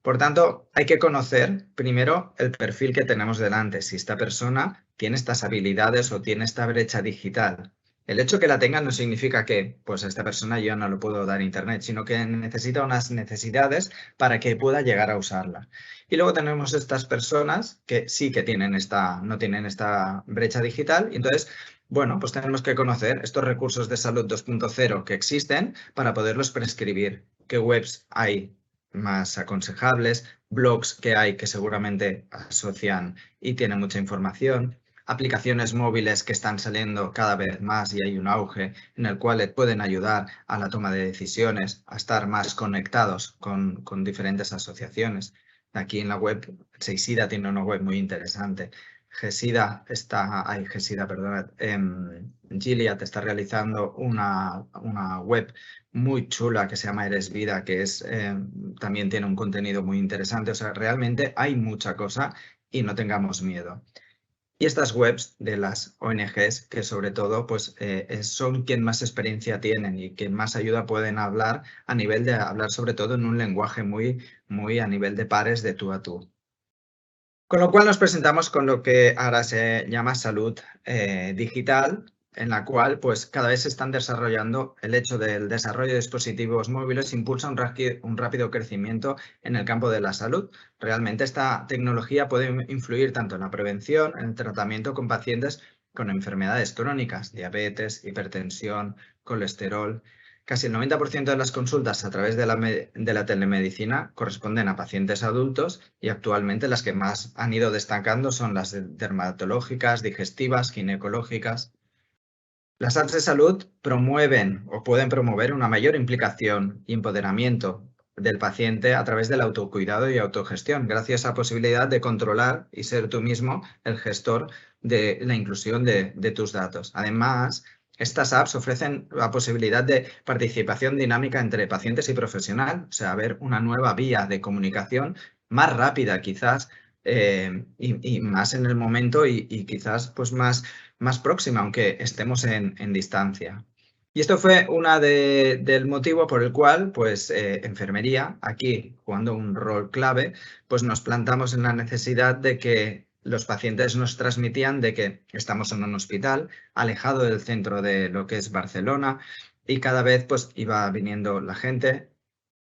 Por tanto, hay que conocer primero el perfil que tenemos delante, si esta persona tiene estas habilidades o tiene esta brecha digital. El hecho que la tenga no significa que, pues a esta persona yo no le puedo dar internet, sino que necesita unas necesidades para que pueda llegar a usarla. Y luego tenemos estas personas que sí que no tienen esta brecha digital, y entonces, bueno, pues tenemos que conocer estos recursos de salud 2.0 que existen para poderlos prescribir. ¿Qué webs hay más aconsejables? Blogs que hay que seguramente asocian y tienen mucha información. Aplicaciones móviles que están saliendo cada vez más y hay un auge en el cual pueden ayudar a la toma de decisiones, a estar más conectados con diferentes asociaciones. Aquí en la web, Seisida tiene una web muy interesante. Gilead está realizando una web muy chula que se llama Eres Vida, que también tiene un contenido muy interesante. O sea, realmente hay mucha cosa y no tengamos miedo. Y estas webs de las ONGs, que sobre todo pues, son quien más experiencia tienen y quien más ayuda pueden hablar a nivel de hablar sobre todo en un lenguaje muy a nivel de pares, de tú a tú. Con lo cual nos presentamos con lo que ahora se llama salud digital, en la cual pues cada vez se están desarrollando, el hecho del desarrollo de dispositivos móviles impulsa un rápido crecimiento en el campo de la salud. Realmente esta tecnología puede influir tanto en la prevención, en el tratamiento con pacientes con enfermedades crónicas, diabetes, hipertensión, colesterol. Casi el 90% de las consultas a través de la telemedicina corresponden a pacientes adultos y actualmente las que más han ido destacando son las dermatológicas, digestivas, ginecológicas. Las apps de salud promueven o pueden promover una mayor implicación y empoderamiento del paciente a través del autocuidado y autogestión, gracias a la posibilidad de controlar y ser tú mismo el gestor de la inclusión de tus datos. Además, estas apps ofrecen la posibilidad de participación dinámica entre pacientes y profesional, o sea, ver una nueva vía de comunicación más rápida quizás y más en el momento y quizás pues más próxima, aunque estemos en distancia. Y esto fue del motivo por el cual, pues, enfermería, aquí jugando un rol clave, pues nos plantamos en la necesidad de que los pacientes nos transmitían de que estamos en un hospital alejado del centro de lo que es Barcelona y cada vez pues iba viniendo la gente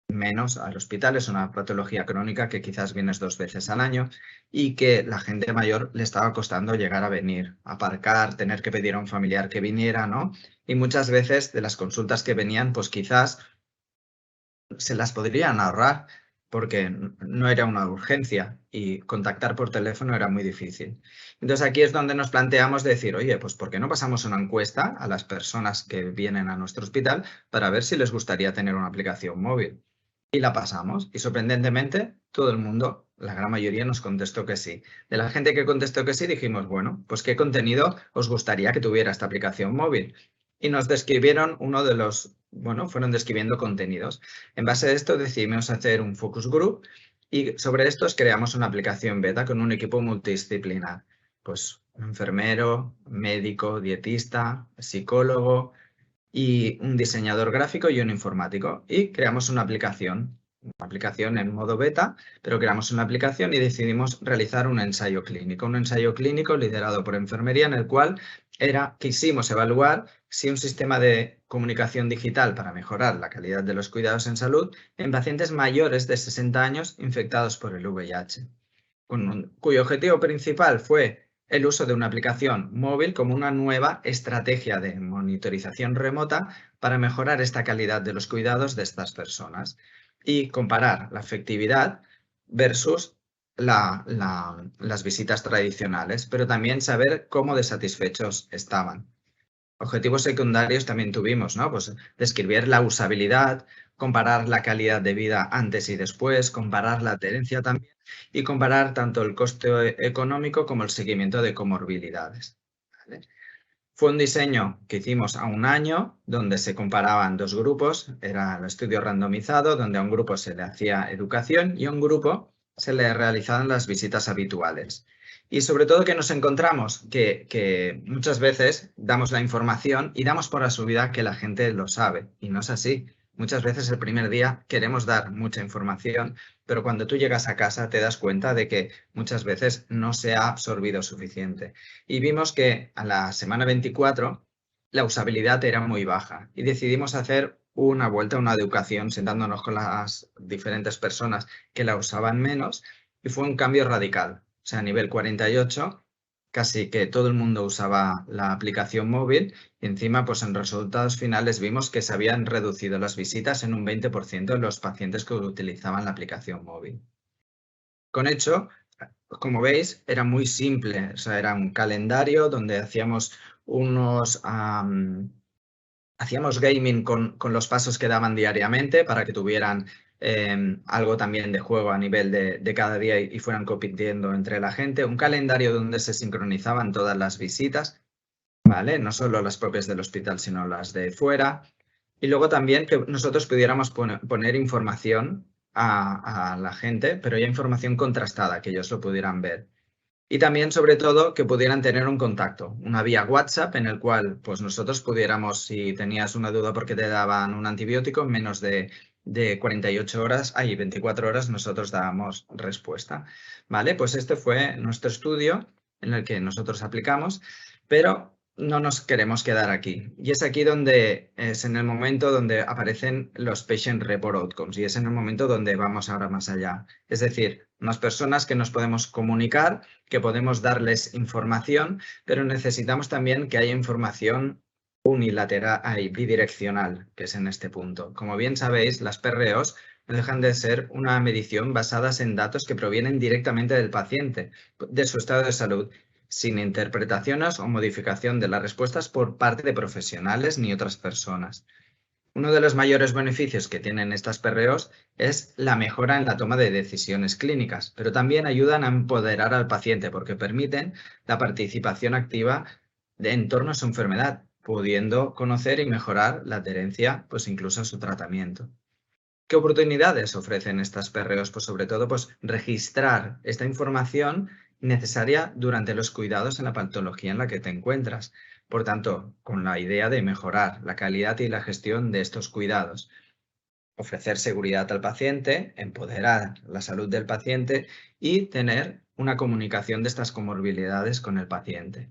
menos al hospital. Es una patología crónica que quizás vienes 2 veces al año y que la gente mayor le estaba costando llegar a venir, aparcar, tener que pedir a un familiar que viniera, ¿no? Y muchas veces de las consultas que venían, pues quizás se las podrían ahorrar porque no era una urgencia y contactar por teléfono era muy difícil. Entonces aquí es donde nos planteamos decir, oye, pues ¿por qué no pasamos una encuesta a las personas que vienen a nuestro hospital para ver si les gustaría tener una aplicación móvil? Y la pasamos y sorprendentemente todo el mundo, la gran mayoría nos contestó que sí. De la gente que contestó que sí dijimos, bueno, pues ¿qué contenido os gustaría que tuviera esta aplicación móvil? Y nos describieron fueron describiendo contenidos. En base a esto decidimos hacer un focus group y sobre estos creamos una aplicación beta con un equipo multidisciplinar. Pues un enfermero, médico, dietista, psicólogo, y un diseñador gráfico y un informático. Y creamos una aplicación en modo beta, pero creamos una aplicación y decidimos realizar un ensayo clínico liderado por enfermería en el cual quisimos evaluar si un sistema de comunicación digital para mejorar la calidad de los cuidados en salud en pacientes mayores de 60 años infectados por el VIH, cuyo objetivo principal fue el uso de una aplicación móvil como una nueva estrategia de monitorización remota para mejorar esta calidad de los cuidados de estas personas y comparar la efectividad versus las visitas tradicionales, pero también saber cómo de satisfechos estaban. Objetivos secundarios también tuvimos, ¿no? Pues describir la usabilidad, comparar la calidad de vida antes y después, comparar la adherencia también y comparar tanto el coste económico como el seguimiento de comorbilidades. ¿Vale? Fue un diseño que hicimos a un año, donde se comparaban dos grupos, era el estudio randomizado, donde a un grupo se le hacía educación y a un grupo se le realizaban las visitas habituales. Y sobre todo que nos encontramos que muchas veces damos la información y damos por asumida que la gente lo sabe, y no es así. Muchas veces el primer día queremos dar mucha información, pero cuando tú llegas a casa te das cuenta de que muchas veces no se ha absorbido suficiente. Y vimos que a la semana 24 la usabilidad era muy baja y decidimos hacer una vuelta, una educación, sentándonos con las diferentes personas que la usaban menos, y fue un cambio radical. O sea, a nivel 48, casi que todo el mundo usaba la aplicación móvil y encima, pues en resultados finales vimos que se habían reducido las visitas en un 20% de los pacientes que utilizaban la aplicación móvil. Con hecho, como veis, era muy simple. O sea, era un calendario donde hacíamos hacíamos gaming con los pasos que daban diariamente para que tuvieran algo también de juego a nivel de cada día y fueran compitiendo entre la gente. Un calendario donde se sincronizaban todas las visitas, ¿vale? No solo las propias del hospital, sino las de fuera. Y luego también que nosotros pudiéramos poner información a la gente, pero ya información contrastada, que ellos lo pudieran ver. Y también, sobre todo, que pudieran tener un contacto, una vía WhatsApp en el cual pues nosotros pudiéramos, si tenías una duda porque te daban un antibiótico, en menos de 48 horas, 24 horas, nosotros dábamos respuesta. ¿Vale? Pues este fue nuestro estudio en el que nosotros aplicamos, pero no nos queremos quedar aquí. Y es aquí donde es en el momento donde aparecen los Patient Report Outcomes y es en el momento donde vamos ahora más allá. Es decir, unas personas que nos podemos comunicar, que podemos darles información, pero necesitamos también que haya información unilateral y bidireccional, que es en este punto. Como bien sabéis, las PROs no dejan de ser una medición basadas en datos que provienen directamente del paciente, de su estado de salud, sin interpretaciones o modificación de las respuestas por parte de profesionales ni otras personas. Uno de los mayores beneficios que tienen estas PROs es la mejora en la toma de decisiones clínicas, pero también ayudan a empoderar al paciente porque permiten la participación activa en torno a su enfermedad, pudiendo conocer y mejorar la adherencia, pues incluso a su tratamiento. ¿Qué oportunidades ofrecen estas PROs? Pues sobre todo, pues registrar esta información necesaria durante los cuidados en la patología en la que te encuentras. Por tanto, con la idea de mejorar la calidad y la gestión de estos cuidados. Ofrecer seguridad al paciente, empoderar la salud del paciente y tener una comunicación de estas comorbilidades con el paciente.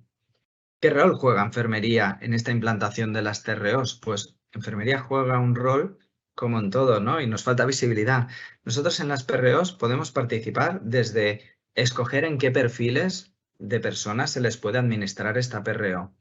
¿Qué rol juega enfermería en esta implantación de las TROs? Pues enfermería juega un rol como en todo, ¿no? Y nos falta visibilidad. Nosotros en las PROs podemos participar desde escoger en qué perfiles de personas se les puede administrar esta PRO.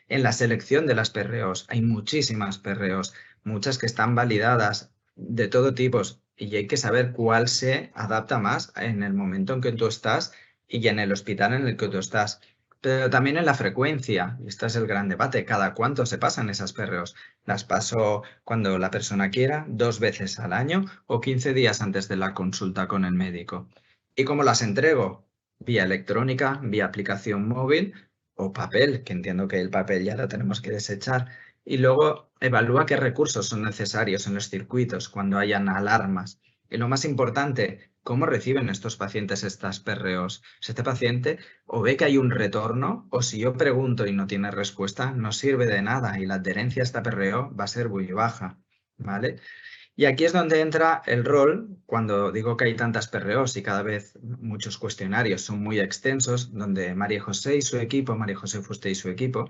En la selección de las PROs hay muchísimas PROs, muchas que están validadas de todo tipo y hay que saber cuál se adapta más en el momento en que tú estás y en el hospital en el que tú estás. Pero también en la frecuencia, y este es el gran debate, ¿cada cuánto se pasan esas PROs? ¿Las paso cuando la persona quiera, 2 veces al año o 15 días antes de la consulta con el médico? ¿Y cómo las entrego? ¿Vía electrónica, vía aplicación móvil o papel? Que entiendo que el papel ya lo tenemos que desechar. Y luego evalúa qué recursos son necesarios en los circuitos cuando hayan alarmas. Y lo más importante, ¿cómo reciben estos pacientes estas PROs? Si este paciente o ve que hay un retorno o si yo pregunto y no tiene respuesta, no sirve de nada y la adherencia a esta PRO va a ser muy baja, ¿vale? Y aquí es donde entra el rol, cuando digo que hay tantas PROs y cada vez muchos cuestionarios son muy extensos, donde María José y su equipo, María José Fuste y su equipo,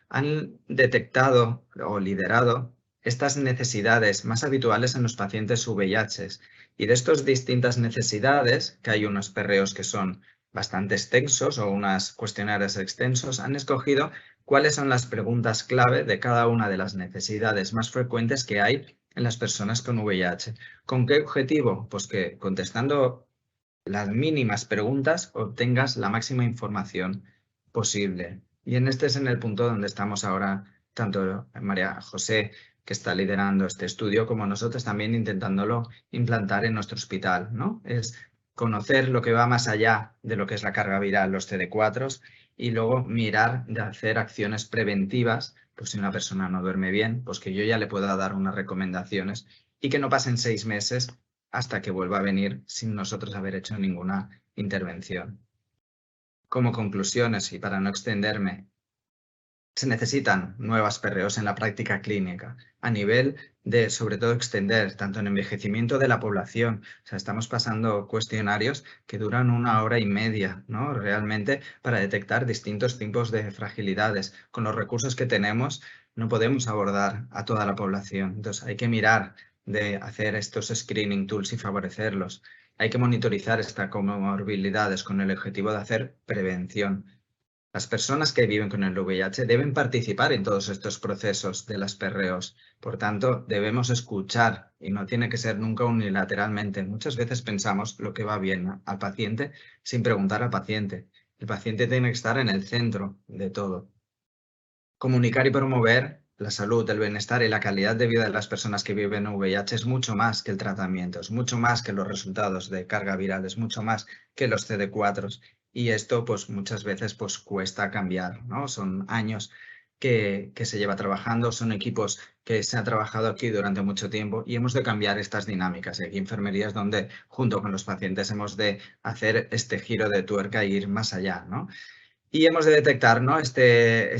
han detectado o liderado estas necesidades más habituales en los pacientes VIH. Y de estas distintas necesidades, que hay unos PROs que son bastante extensos o unos cuestionarios extensos, han escogido cuáles son las preguntas clave de cada una de las necesidades más frecuentes que hay en las personas con VIH. ¿Con qué objetivo? Pues que contestando las mínimas preguntas obtengas la máxima información posible. Y este es en el punto donde estamos ahora, tanto María José, que está liderando este estudio, como nosotros también intentándolo implantar en nuestro hospital, ¿no? Es conocer lo que va más allá de lo que es la carga viral, los CD4, y luego mirar de hacer acciones preventivas, pues si una persona no duerme bien, pues que yo ya le pueda dar unas recomendaciones y que no pasen 6 meses hasta que vuelva a venir sin nosotros haber hecho ninguna intervención. Como conclusiones y para no extenderme, se necesitan nuevas PROs en la práctica clínica a nivel de, sobre todo, extender tanto en envejecimiento de la población. O sea, estamos pasando cuestionarios que duran 1 hora y media, ¿no? Realmente para detectar distintos tipos de fragilidades. Con los recursos que tenemos no podemos abordar a toda la población. Entonces hay que mirar de hacer estos screening tools y favorecerlos. Hay que monitorizar estas comorbilidades con el objetivo de hacer prevención. Las personas que viven con el VIH deben participar en todos estos procesos de las PROs. Por tanto, debemos escuchar y no tiene que ser nunca unilateralmente. Muchas veces pensamos lo que va bien al paciente sin preguntar al paciente. El paciente tiene que estar en el centro de todo. Comunicar y promover la salud, el bienestar y la calidad de vida de las personas que viven VIH es mucho más que el tratamiento, es mucho más que los resultados de carga viral, es mucho más que los CD4. Y esto pues muchas veces pues cuesta cambiar, ¿no? Son años que se lleva trabajando, son equipos que se han trabajado aquí durante mucho tiempo y hemos de cambiar estas dinámicas. Y aquí enfermería es donde junto con los pacientes hemos de hacer este giro de tuerca e ir más allá, ¿no? Y hemos de detectar, ¿no? este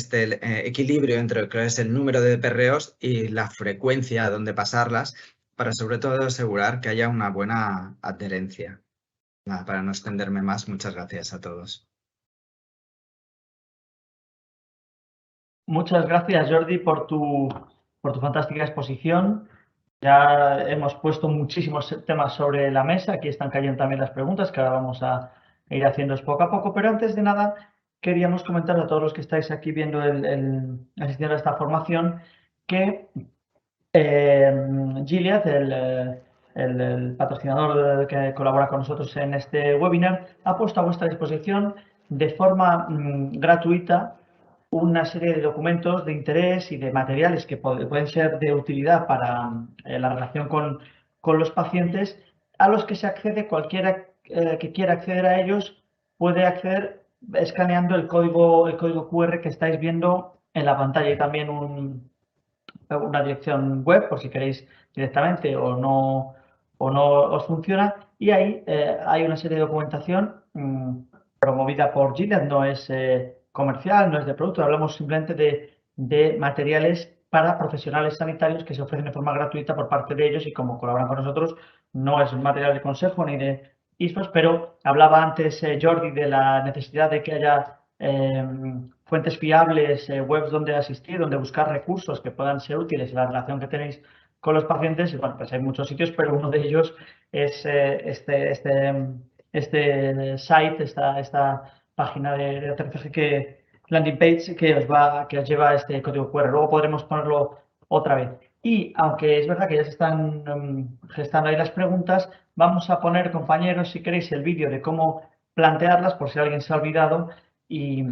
equilibrio entre lo que es el número de PROs y la frecuencia donde pasarlas para sobre todo asegurar que haya una buena adherencia. Nada, para no extenderme más, muchas gracias a todos. Muchas gracias, Jordi, por tu fantástica exposición. Ya hemos puesto muchísimos temas sobre la mesa. Aquí están cayendo también las preguntas que ahora vamos a ir haciéndoos poco a poco. Pero antes de nada, queríamos comentar a todos los que estáis aquí viendo asistiendo a esta formación que Gilead, el patrocinador que colabora con nosotros en este webinar, ha puesto a vuestra disposición de forma gratuita una serie de documentos de interés y de materiales que pueden ser de utilidad para la relación con los pacientes, a los que se accede cualquiera que quiera acceder a ellos puede acceder escaneando el código QR que estáis viendo en la pantalla y también una dirección web por si queréis directamente o no os funciona. Y ahí hay una serie de documentación promovida por Gilead, no es comercial, no es de producto, hablamos simplemente de materiales para profesionales sanitarios que se ofrecen de forma gratuita por parte de ellos y como colaboran con nosotros, no es un material de consejo ni de ISPOS, pero hablaba antes Jordi de la necesidad de que haya fuentes fiables, webs donde asistir, donde buscar recursos que puedan ser útiles en la relación que tenéis con los pacientes. Y bueno, pues hay muchos sitios, pero uno de ellos es este site, esta página de aterrizaje landing page que os lleva a este código QR. Luego podremos ponerlo otra vez. Y aunque es verdad que ya se están gestando ahí las preguntas, vamos a poner, compañeros, si queréis, el vídeo de cómo plantearlas, por si alguien se ha olvidado, y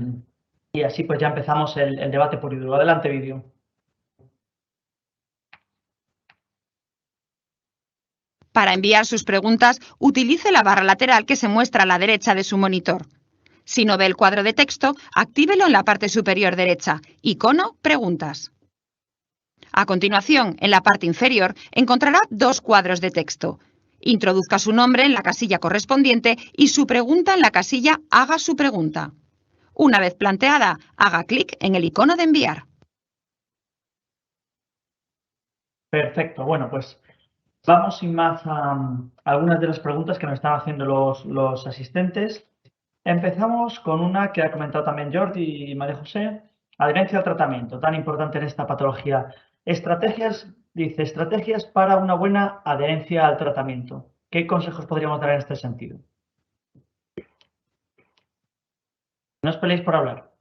así pues ya empezamos el debate puro y duro. Adelante, vídeo. Para enviar sus preguntas, utilice la barra lateral que se muestra a la derecha de su monitor. Si no ve el cuadro de texto, actívelo en la parte superior derecha, icono Preguntas. A continuación, en la parte inferior, encontrará 2 cuadros de texto. Introduzca su nombre en la casilla correspondiente y su pregunta en la casilla Haga su pregunta. Una vez planteada, haga clic en el icono de enviar. Perfecto. Bueno, pues vamos sin más a algunas de las preguntas que nos están haciendo los asistentes. Empezamos con una que ha comentado también Jordi y María José. Adherencia al tratamiento, tan importante en esta patología. Dice, estrategias para una buena adherencia al tratamiento. ¿Qué consejos podríamos dar en este sentido? No os peleéis por hablar.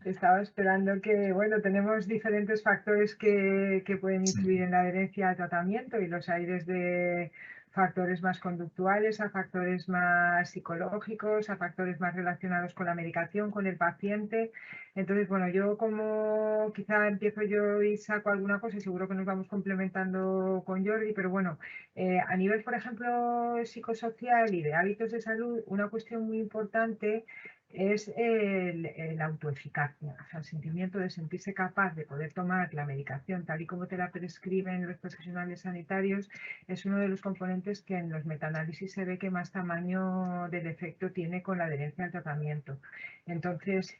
Estaba esperando que, bueno, tenemos diferentes factores que pueden influir en la adherencia al tratamiento y los hay desde factores más conductuales a factores más psicológicos, a factores más relacionados con la medicación, con el paciente. Entonces, bueno, yo como quizá empiezo yo y saco alguna cosa y seguro que nos vamos complementando con Jordi, pero bueno, a nivel, por ejemplo, psicosocial y de hábitos de salud, una cuestión muy importante es la autoeficacia, o sea, el sentimiento de sentirse capaz de poder tomar la medicación tal y como te la prescriben los profesionales sanitarios. Es uno de los componentes que en los metaanálisis se ve que más tamaño del efecto tiene con la adherencia al tratamiento. Entonces,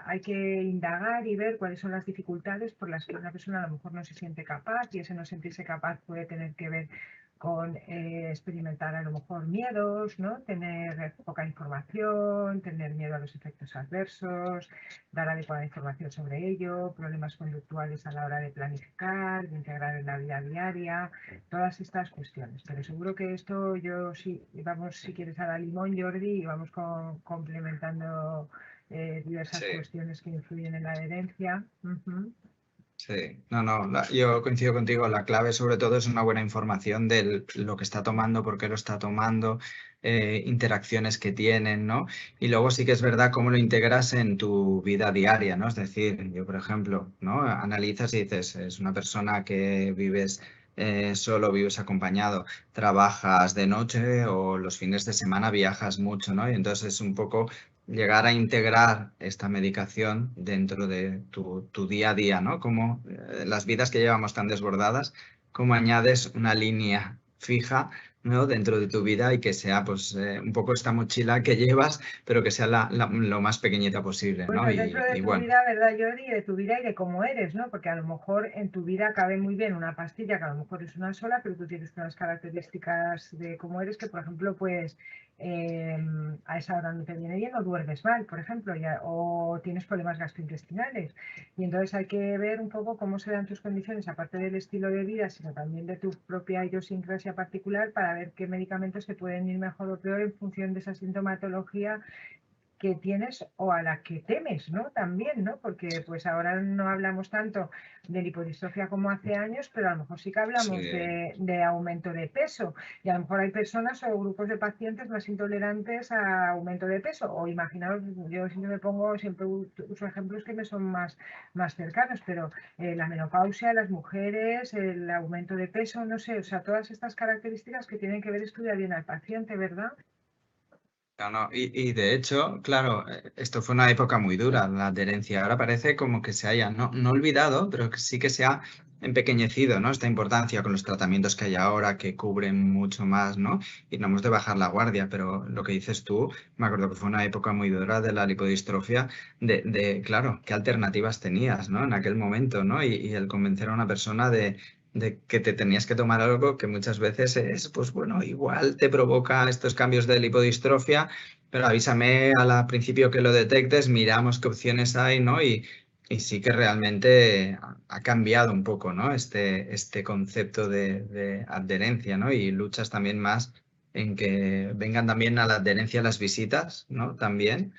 hay que indagar y ver cuáles son las dificultades por las que una persona a lo mejor no se siente capaz, y ese no sentirse capaz puede tener que ver con experimentar a lo mejor miedos, ¿no? Tener poca información, tener miedo a los efectos adversos, dar adecuada información sobre ello, problemas conductuales a la hora de planificar, de integrar en la vida diaria, todas estas cuestiones. Pero seguro que esto vamos, si quieres, a la limón, Jordi, y vamos complementando diversas cuestiones que influyen en la adherencia. Sí, yo coincido contigo. La clave sobre todo es una buena información de lo que está tomando, por qué lo está tomando, interacciones que tienen, ¿no? Y luego sí que es verdad cómo lo integras en tu vida diaria, ¿no? Es decir, yo por ejemplo, ¿no? Analizas y dices, es una persona que vives solo, vives acompañado, trabajas de noche o los fines de semana viajas mucho, ¿no? Y entonces es un poco llegar a integrar esta medicación dentro de tu día a día, ¿no? Como las vidas que llevamos tan desbordadas, cómo añades una línea fija, ¿no? Dentro de tu vida y que sea pues un poco esta mochila que llevas, pero que sea lo más pequeñita posible, ¿no? Bueno, dentro de Y tu bueno. vida, ¿verdad, Jordi? De tu vida y de cómo eres, ¿no? Porque a lo mejor en tu vida cabe muy bien una pastilla, que a lo mejor es una sola, pero tú tienes unas características de cómo eres que, por ejemplo, pues a esa hora no te viene bien o duermes mal, por ejemplo, o tienes problemas gastrointestinales. Y entonces hay que ver un poco cómo se dan tus condiciones, aparte del estilo de vida, sino también de tu propia idiosincrasia particular, para ver qué medicamentos te pueden ir mejor o peor en función de esa sintomatología que tienes o a la que temes, ¿no? También, ¿no? Porque pues ahora no hablamos tanto de lipodistrofia como hace años, pero a lo mejor sí que hablamos de aumento de peso, y a lo mejor hay personas o grupos de pacientes más intolerantes a aumento de peso, o imaginaos, yo siempre uso ejemplos que me son más cercanos, pero la menopausia, las mujeres, el aumento de peso, no sé, o sea, todas estas características que tienen que ver, estudiar bien al paciente, ¿verdad? Y de hecho, claro, esto fue una época muy dura, la adherencia. Ahora parece como que se haya, no olvidado, pero que sí que se ha empequeñecido, ¿no? Esta importancia con los tratamientos que hay ahora, que cubren mucho más, ¿no? Y no hemos de bajar la guardia, pero lo que dices tú, me acuerdo que fue una época muy dura de la lipodistrofia, claro, qué alternativas tenías, ¿no? En aquel momento, ¿no? Y el convencer a una persona de que te tenías que tomar algo que muchas veces es, pues bueno, igual te provoca estos cambios de lipodistrofia, pero avísame al principio que lo detectes, miramos qué opciones hay, ¿no? Y sí que realmente ha cambiado un poco, ¿no? Este concepto de adherencia, ¿no? Y luchas también más en que vengan también a la adherencia las visitas, ¿no? También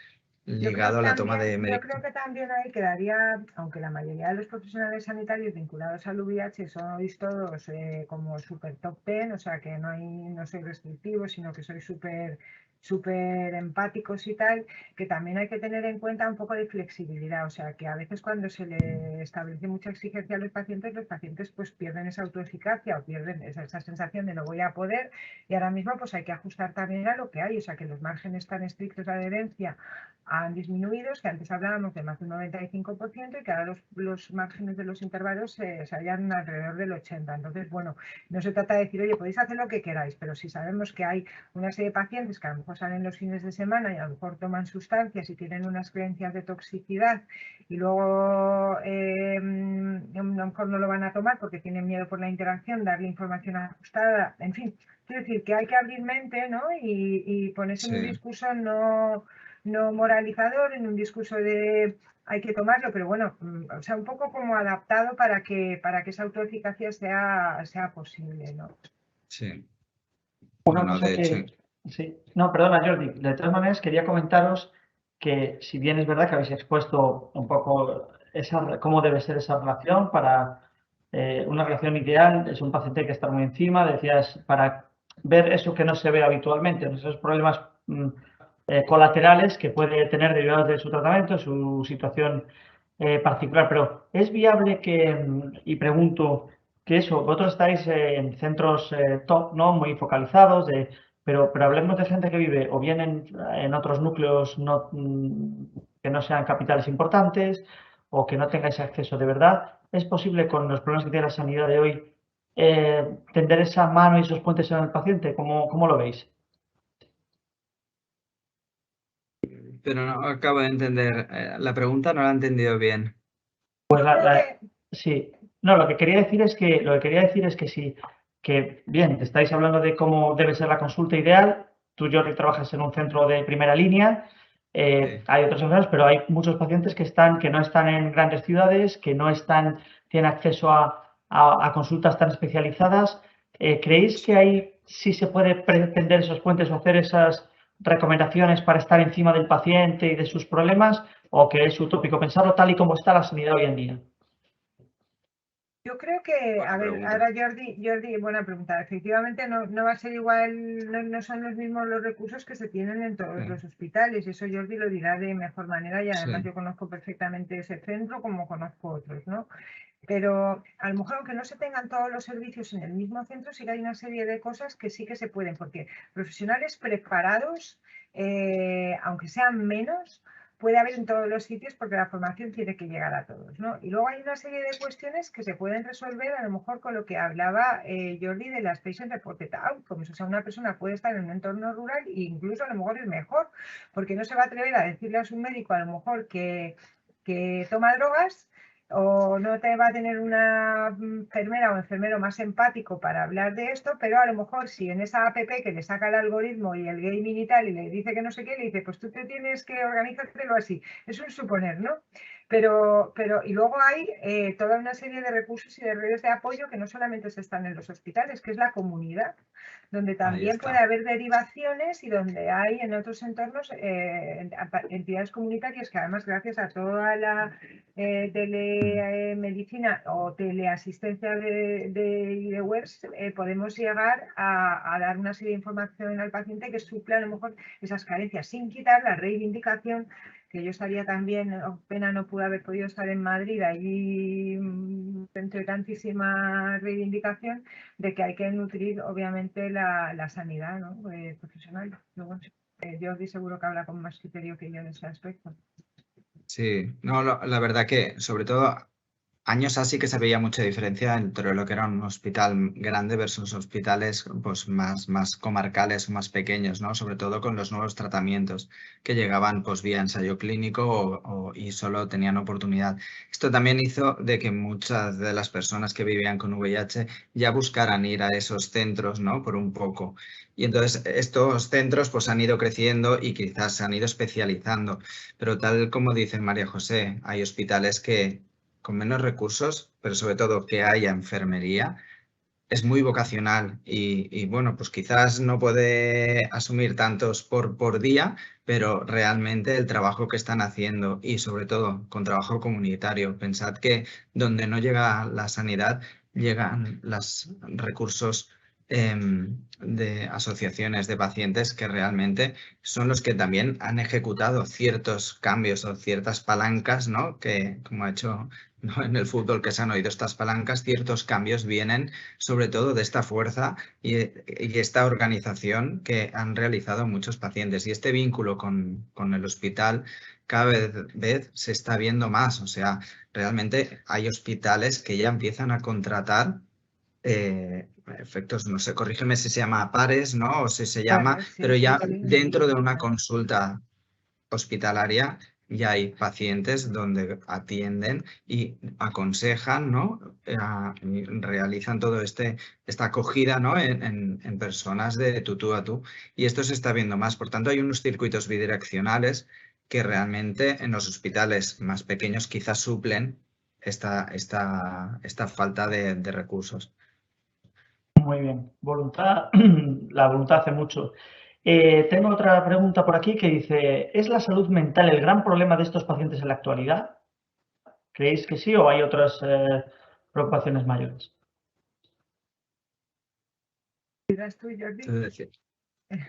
ligado a la toma de Yo medicamentos. creo que también ahí quedaría, aunque la mayoría de los profesionales sanitarios vinculados al VIH sois todos como súper top 10, o sea que no soy restrictivos, sino que soy súper empáticos y tal, que también hay que tener en cuenta un poco de flexibilidad, o sea que a veces cuando se le establece mucha exigencia a los pacientes pues pierden esa autoeficacia o pierden esa sensación de no voy a poder, y ahora mismo pues hay que ajustar también a lo que hay, o sea que los márgenes tan estrictos de adherencia han disminuido, que antes hablábamos de más de un 95% y que ahora los márgenes de los intervalos se hallan alrededor del 80%. Entonces, bueno, no se trata de decir, oye, podéis hacer lo que queráis, pero si sabemos que hay una serie de pacientes que a lo mejor salen los fines de semana y a lo mejor toman sustancias y tienen unas creencias de toxicidad y luego a lo mejor no lo van a tomar porque tienen miedo por la interacción, darle información ajustada, en fin. Quiero decir que hay que abrir mente, ¿no? Y ponerse en un discurso no moralizador, en un discurso de hay que tomarlo, pero bueno, o sea, un poco como adaptado para que esa autoeficacia sea posible, ¿no? Sí. Una cosa que... Sí. No, perdona, Jordi. De todas maneras, quería comentaros que si bien es verdad que habéis expuesto un poco cómo debe ser esa relación para una relación ideal, es un paciente que hay que estar muy encima, decías, para ver eso que no se ve habitualmente, esos problemas colaterales que puede tener derivados de su tratamiento, su situación particular. Pero es viable que, y pregunto, que eso, vosotros estáis en centros top, ¿no? Muy focalizados, de pero hablemos de gente que vive o bien en otros núcleos que no sean capitales importantes o que no tenga ese acceso de verdad. ¿Es posible con los problemas que tiene la sanidad de hoy tender esa mano y esos puentes en el paciente? ¿Cómo lo veis? Pero no acabo de entender la pregunta, no la he entendido bien. Pues sí. No, lo que quería decir es que sí, que bien, estáis hablando de cómo debe ser la consulta ideal. Tú, Jordi, trabajas en un centro de primera línea. Sí. Hay otros enfermos, pero hay muchos pacientes que no están en grandes ciudades, que no tienen acceso a consultas tan especializadas. ¿Creéis que ahí sí se puede pretender esos puentes o hacer esas recomendaciones para estar encima del paciente y de sus problemas? ¿O que es utópico pensarlo tal y como está la sanidad hoy en día? Yo creo que, Buena a ver, pregunta. ahora Jordi, buena pregunta. Efectivamente, no va a ser igual, no son los mismos los recursos que se tienen en todos Sí. los hospitales. Eso Jordi lo dirá de mejor manera y además Sí. yo conozco perfectamente ese centro como conozco otros, ¿no? Pero a lo mejor, aunque no se tengan todos los servicios en el mismo centro, sí que hay una serie de cosas que sí que se pueden, porque profesionales preparados, aunque sean menos, puede haber en todos los sitios porque la formación tiene que llegar a todos, ¿no? Y luego hay una serie de cuestiones que se pueden resolver a lo mejor con lo que hablaba Jordi de las Patient Reported Outcomes. O sea, una persona puede estar en un entorno rural e incluso a lo mejor es mejor, porque no se va a atrever a decirle a su médico a lo mejor que toma drogas, o no te va a tener una enfermera o enfermero más empático para hablar de esto, pero a lo mejor si en esa app que le saca el algoritmo y el gaming y tal y le dice que no sé qué, le dice, pues tú te tienes que organizártelo así. Es un suponer, ¿no? Pero y luego hay toda una serie de recursos y de redes de apoyo que no solamente se están en los hospitales, que es la comunidad, donde también puede haber derivaciones y donde hay en otros entornos entidades comunitarias que además gracias a toda la telemedicina o teleasistencia de webs podemos llegar a dar una serie de información al paciente que suple a lo mejor esas carencias sin quitar la reivindicación, que yo estaría también, pena no pude haber podido estar en Madrid allí entre tantísima reivindicación de que hay que nutrir obviamente la sanidad, ¿no? Profesional. Luego, Jordi seguro que habla con más criterio que yo en ese aspecto. Sí, no, la verdad que sobre todo años así que se veía mucha diferencia entre lo que era un hospital grande versus hospitales pues más comarcales o más pequeños, ¿no? Sobre todo con los nuevos tratamientos que llegaban pues vía ensayo clínico y solo tenían oportunidad. Esto también hizo de que muchas de las personas que vivían con VIH ya buscaran ir a esos centros, ¿no? Por un poco. Y entonces estos centros pues han ido creciendo y quizás se han ido especializando. Pero tal como dice María José, hay hospitales que con menos recursos, pero sobre todo que haya enfermería, es muy vocacional y bueno, pues quizás no puede asumir tantos por día, pero realmente el trabajo que están haciendo y sobre todo con trabajo comunitario, pensad que donde no llega la sanidad, llegan los recursos de asociaciones de pacientes que realmente son los que también han ejecutado ciertos cambios o ciertas palancas, ¿no? Que como ha hecho ¿no? en el fútbol que se han oído estas palancas, ciertos cambios vienen sobre todo de esta fuerza y esta organización que han realizado muchos pacientes. Y este vínculo con el hospital cada vez se está viendo más. O sea, realmente hay hospitales que ya empiezan a contratar efectos, no sé, corrígeme si se llama pares, ¿no? O si se llama, Sí, pero ya sí. dentro de una consulta hospitalaria ya hay pacientes donde atienden y aconsejan, ¿no? Y realizan todo esta acogida, ¿no? en personas de tú a tú. Y esto se está viendo más. Por tanto, hay unos circuitos bidireccionales que realmente en los hospitales más pequeños quizás suplen esta falta de recursos. Muy bien, voluntad, la voluntad hace mucho. Tengo otra pregunta por aquí que dice, ¿es la salud mental el gran problema de estos pacientes en la actualidad? ¿Creéis que sí o hay otras preocupaciones mayores? ¿Dirás tú, Jordi?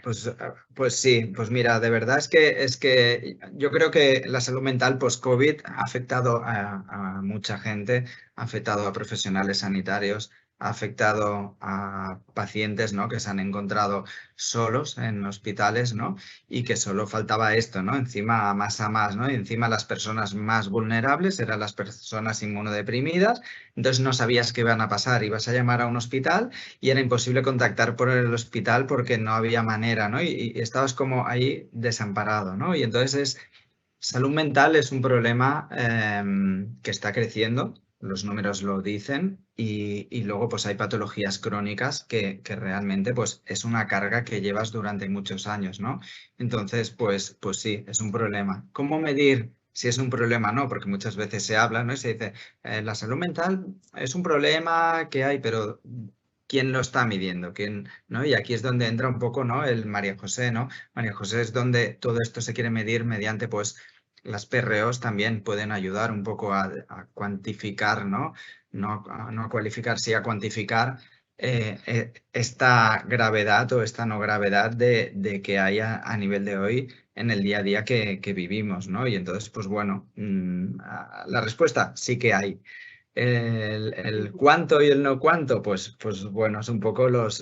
Pues sí, pues mira, de verdad es que yo creo que la salud mental post-COVID ha afectado a mucha gente, ha afectado a profesionales sanitarios, ha afectado a pacientes, ¿no?, que se han encontrado solos en hospitales, ¿no?, y que solo faltaba esto, ¿no?, encima más a más, ¿no?, y encima las personas más vulnerables eran las personas inmunodeprimidas, entonces no sabías qué iban a pasar, ibas a llamar a un hospital y era imposible contactar por el hospital porque no había manera, ¿no?, y estabas como ahí desamparado, ¿no?, y entonces salud mental es un problema que está creciendo, los números lo dicen, y luego pues hay patologías crónicas que realmente pues es una carga que llevas durante muchos años, ¿no? Entonces, pues sí, es un problema. ¿Cómo medir si es un problema o no? Porque muchas veces se habla, ¿no? Y se dice, la salud mental es un problema que hay, pero ¿quién lo está midiendo? ¿Quién, no? Y aquí es donde entra un poco, ¿no?, el María José, ¿no? María José es donde todo esto se quiere medir mediante pues las PROs también pueden ayudar un poco a cuantificar, ¿no? No a cualificar, sí a cuantificar esta gravedad o esta no gravedad de que haya a nivel de hoy en el día a día que vivimos, ¿no? Y entonces, pues bueno, la respuesta sí que hay. El cuánto y el no cuánto, pues bueno, es un poco los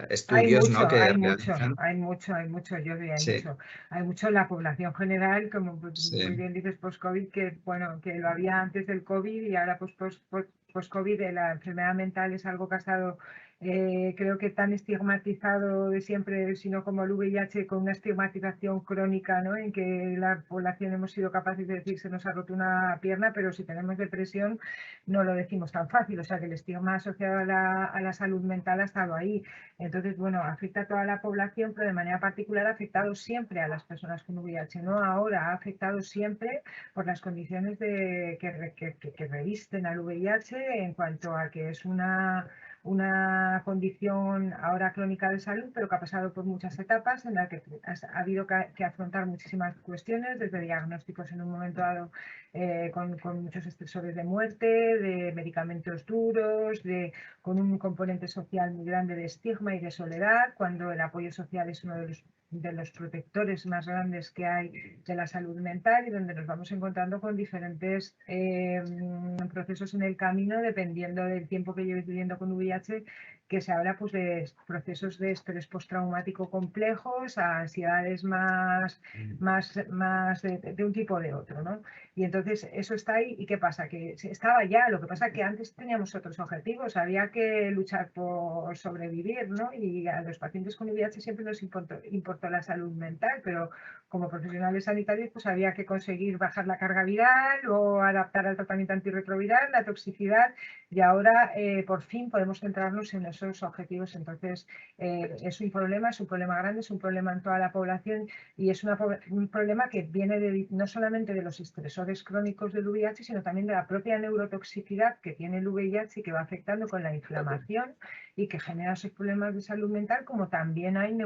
estudios, ¿no?, que realizan. Hay mucho, yo diría, Sí. hay mucho en la población general, como Sí. muy bien dices, post-COVID, que bueno, que lo había antes del COVID y ahora pues post-COVID la enfermedad mental es algo que ha estado creo que tan estigmatizado de siempre, sino como el VIH, con una estigmatización crónica, ¿no?, en que la población hemos sido capaces de decir se nos ha roto una pierna, pero si tenemos depresión no lo decimos tan fácil, o sea que el estigma asociado a la salud mental ha estado ahí. Entonces, bueno, afecta a toda la población, pero de manera particular ha afectado siempre a las personas con VIH, no ahora, ha afectado siempre por las condiciones que revisten al VIH en cuanto a que es una condición ahora crónica de salud, pero que ha pasado por muchas etapas en las que ha habido que afrontar muchísimas cuestiones, desde diagnósticos en un momento dado con muchos estresores de muerte, de medicamentos duros, con un componente social muy grande de estigma y de soledad, cuando el apoyo social es uno de los protectores más grandes que hay de la salud mental y donde nos vamos encontrando con diferentes procesos en el camino dependiendo del tiempo que lleves viviendo con VIH, que se habla pues de procesos de estrés postraumático complejos a ansiedades más de un tipo o de otro, ¿no? Y entonces eso está ahí. ¿Y qué pasa? Que estaba ya, lo que pasa que antes teníamos otros objetivos, había que luchar por sobrevivir, ¿no? Y a los pacientes con VIH siempre nos importó la salud mental, pero como profesionales sanitarios pues había que conseguir bajar la carga viral o adaptar al tratamiento antirretroviral, la toxicidad, y ahora por fin podemos centrarnos en esos objetivos. Entonces es un problema grande, es un problema en toda la población y es un problema que viene no solamente de los estresores crónicos del VIH, sino también de la propia neurotoxicidad que tiene el VIH y que va afectando con la inflamación y que genera esos problemas de salud mental, como también hay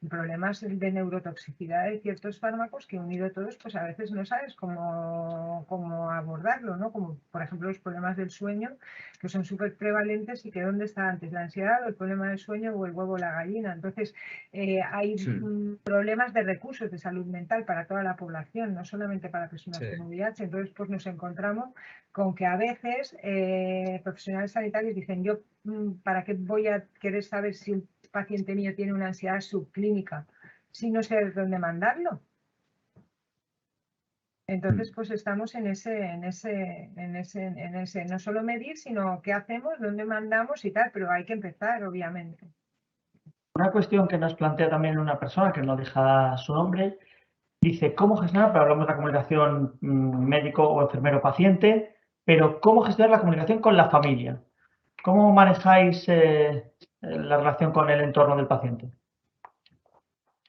problemas de neurotoxicidad de ciertos fármacos que unido todos, pues a veces no sabes cómo abordarlo, ¿no? Como por ejemplo los problemas del sueño, que son súper prevalentes y que dónde está antes, la ansiedad o el problema del sueño o el huevo o la gallina. Entonces hay problemas de recursos de salud mental para toda la población, no solamente para personas con VIH. Entonces pues nos encontramos con que a veces profesionales sanitarios dicen, yo ¿para qué voy a querer saber si un paciente mío tiene una ansiedad subclínica si no sé dónde mandarlo? Entonces, pues estamos en ese, no solo medir, sino qué hacemos, dónde mandamos y tal, pero hay que empezar, obviamente. Una cuestión que nos plantea también una persona que no deja su nombre, dice, ¿cómo gestionar, pero hablamos de la comunicación médico o enfermero-paciente, pero cómo gestionar la comunicación con la familia? ¿Cómo manejáis la relación con el entorno del paciente?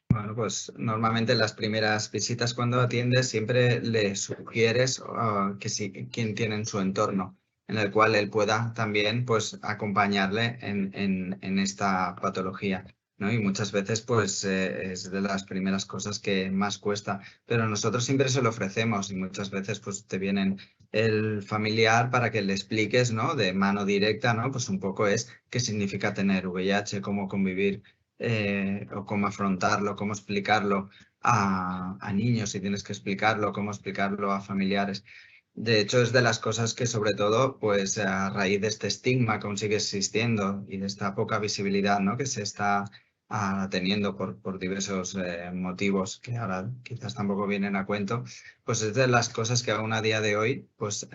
Bueno, pues normalmente en las primeras visitas cuando atiendes siempre le sugieres quién tiene en su entorno, en el cual él pueda también pues acompañarle en esta patología, ¿no? Y muchas veces pues es de las primeras cosas que más cuesta, pero nosotros siempre se lo ofrecemos y muchas veces pues te vienen el familiar para que le expliques, ¿no? De mano directa, ¿no? Pues un poco es qué significa tener VIH, cómo convivir o cómo afrontarlo, cómo explicarlo a niños si tienes que explicarlo, cómo explicarlo a familiares. De hecho, es de las cosas que sobre todo, pues a raíz de este estigma que aún sigue existiendo y de esta poca visibilidad, ¿no?, que se está teniendo por diversos motivos que ahora quizás tampoco vienen a cuento, pues es de las cosas que aún a día de hoy pues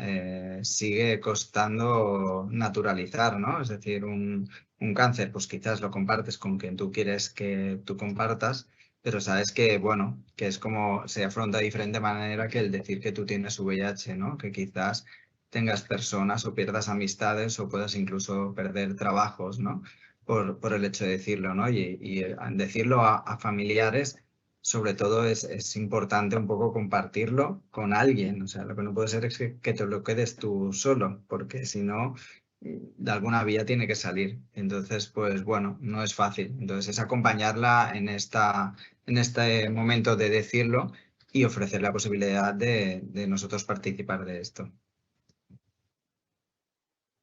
sigue costando naturalizar, ¿no? Es decir, un cáncer, pues quizás lo compartes con quien tú quieres que tú compartas, pero sabes que, bueno, que es como se afronta de diferente manera que el decir que tú tienes VIH, ¿no? Que quizás tengas personas o pierdas amistades o puedas incluso perder trabajos, ¿no? Por el hecho de decirlo, ¿no? Y decirlo a familiares, sobre todo es importante un poco compartirlo con alguien. O sea, lo que no puede ser es que te lo quedes tú solo, porque si no, de alguna vía tiene que salir. Entonces, pues bueno, no es fácil. Entonces, es acompañarla en este momento de decirlo y ofrecer la posibilidad de nosotros participar de esto.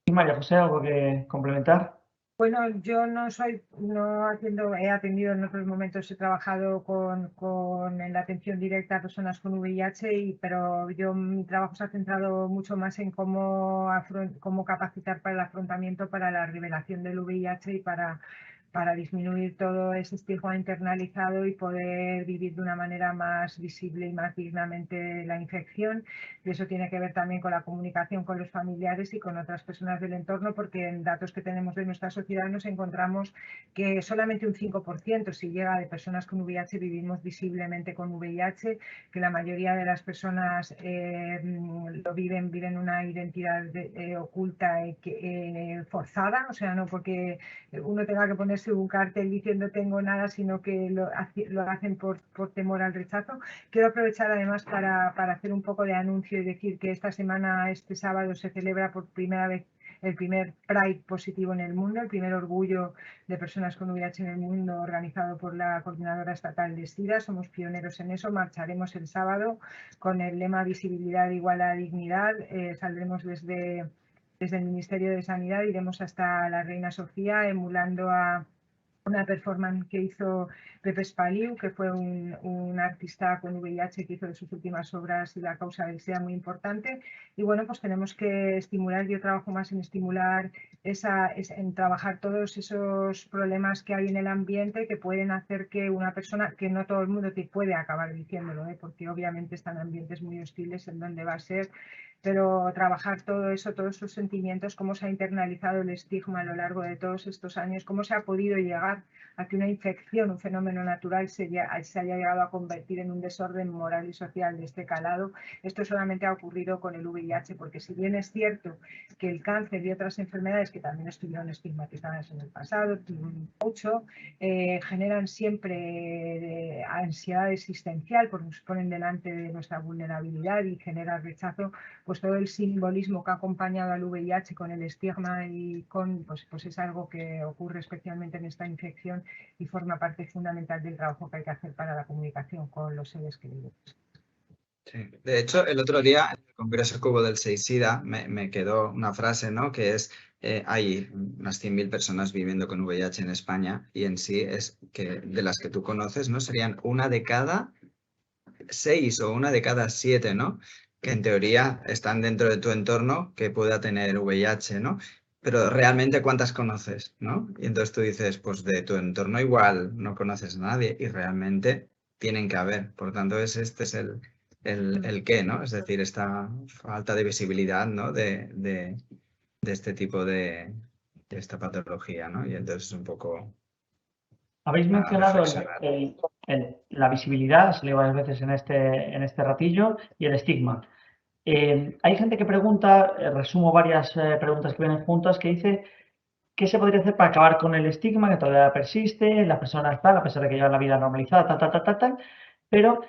¿Y María José, algo que complementar? Bueno, yo he atendido en otros momentos, he trabajado en la atención directa a personas con VIH, pero mi trabajo se ha centrado mucho más en cómo capacitar para el afrontamiento, para la revelación del VIH y para disminuir todo ese estigma internalizado y poder vivir de una manera más visible y más dignamente la infección. Y eso tiene que ver también con la comunicación con los familiares y con otras personas del entorno, porque en datos que tenemos de nuestra sociedad nos encontramos que solamente un 5%, si llega, de personas con VIH vivimos visiblemente con VIH, que la mayoría de las personas viven una identidad oculta y forzada, o sea, no porque uno tenga que ponerse un cartel diciendo tengo nada, sino que lo hacen por temor al rechazo. Quiero aprovechar además para hacer un poco de anuncio y decir que esta semana, este sábado, se celebra por primera vez el primer Pride positivo en el mundo, el primer orgullo de personas con VIH en el mundo, organizado por la Coordinadora Estatal de SIDA. Somos pioneros en eso. Marcharemos el sábado con el lema Visibilidad, Igualdad, Dignidad. Saldremos desde el Ministerio de Sanidad, iremos hasta la Reina Sofía, emulando a una performance que hizo Pepe Spaliu, que fue un artista con VIH que hizo de sus últimas obras y la causa del SIDA muy importante. Y bueno, pues tenemos que estimular, yo trabajo más en estimular, en trabajar todos esos problemas que hay en el ambiente que pueden hacer que una persona, que no todo el mundo te puede acabar diciéndolo, porque obviamente están ambientes muy hostiles en donde va a ser, pero trabajar todo eso, todos esos sentimientos, cómo se ha internalizado el estigma a lo largo de todos estos años, cómo se ha podido llegar a que una infección, un fenómeno natural, se haya llegado a convertir en un desorden moral y social de este calado. Esto solamente ha ocurrido con el VIH, porque si bien es cierto que el cáncer y otras enfermedades que también estuvieron estigmatizadas en el pasado, mucho, generan siempre ansiedad existencial, porque nos ponen delante de nuestra vulnerabilidad y genera rechazo. Pues todo el simbolismo que ha acompañado al VIH con el estigma y pues es algo que ocurre especialmente en esta infección y forma parte fundamental del trabajo que hay que hacer para la comunicación con los seres queridos. Sí. De hecho, el otro día en el Congreso que hubo del SIDA me quedó una frase, ¿no? Que es, hay unas 100.000 personas viviendo con VIH en España y en sí es que de las que tú conoces, ¿no? Serían 1 de cada 6 o 1 de cada 7, ¿no? Que en teoría están dentro de tu entorno que pueda tener VIH, ¿no? Pero realmente ¿cuántas conoces, no? Y entonces tú dices, pues de tu entorno igual no conoces a nadie y realmente tienen que haber. Por tanto, este es el qué, ¿no? Es decir, esta falta de visibilidad, ¿no? De este tipo de esta patología, ¿no? Y entonces es un poco... Habéis mencionado la visibilidad, se lee varias veces en este ratillo, y el estigma. Hay gente que pregunta, resumo varias preguntas que vienen juntas, que dice ¿qué se podría hacer para acabar con el estigma que todavía persiste, las personas tal, a pesar de que llevan la vida normalizada, tal? Pero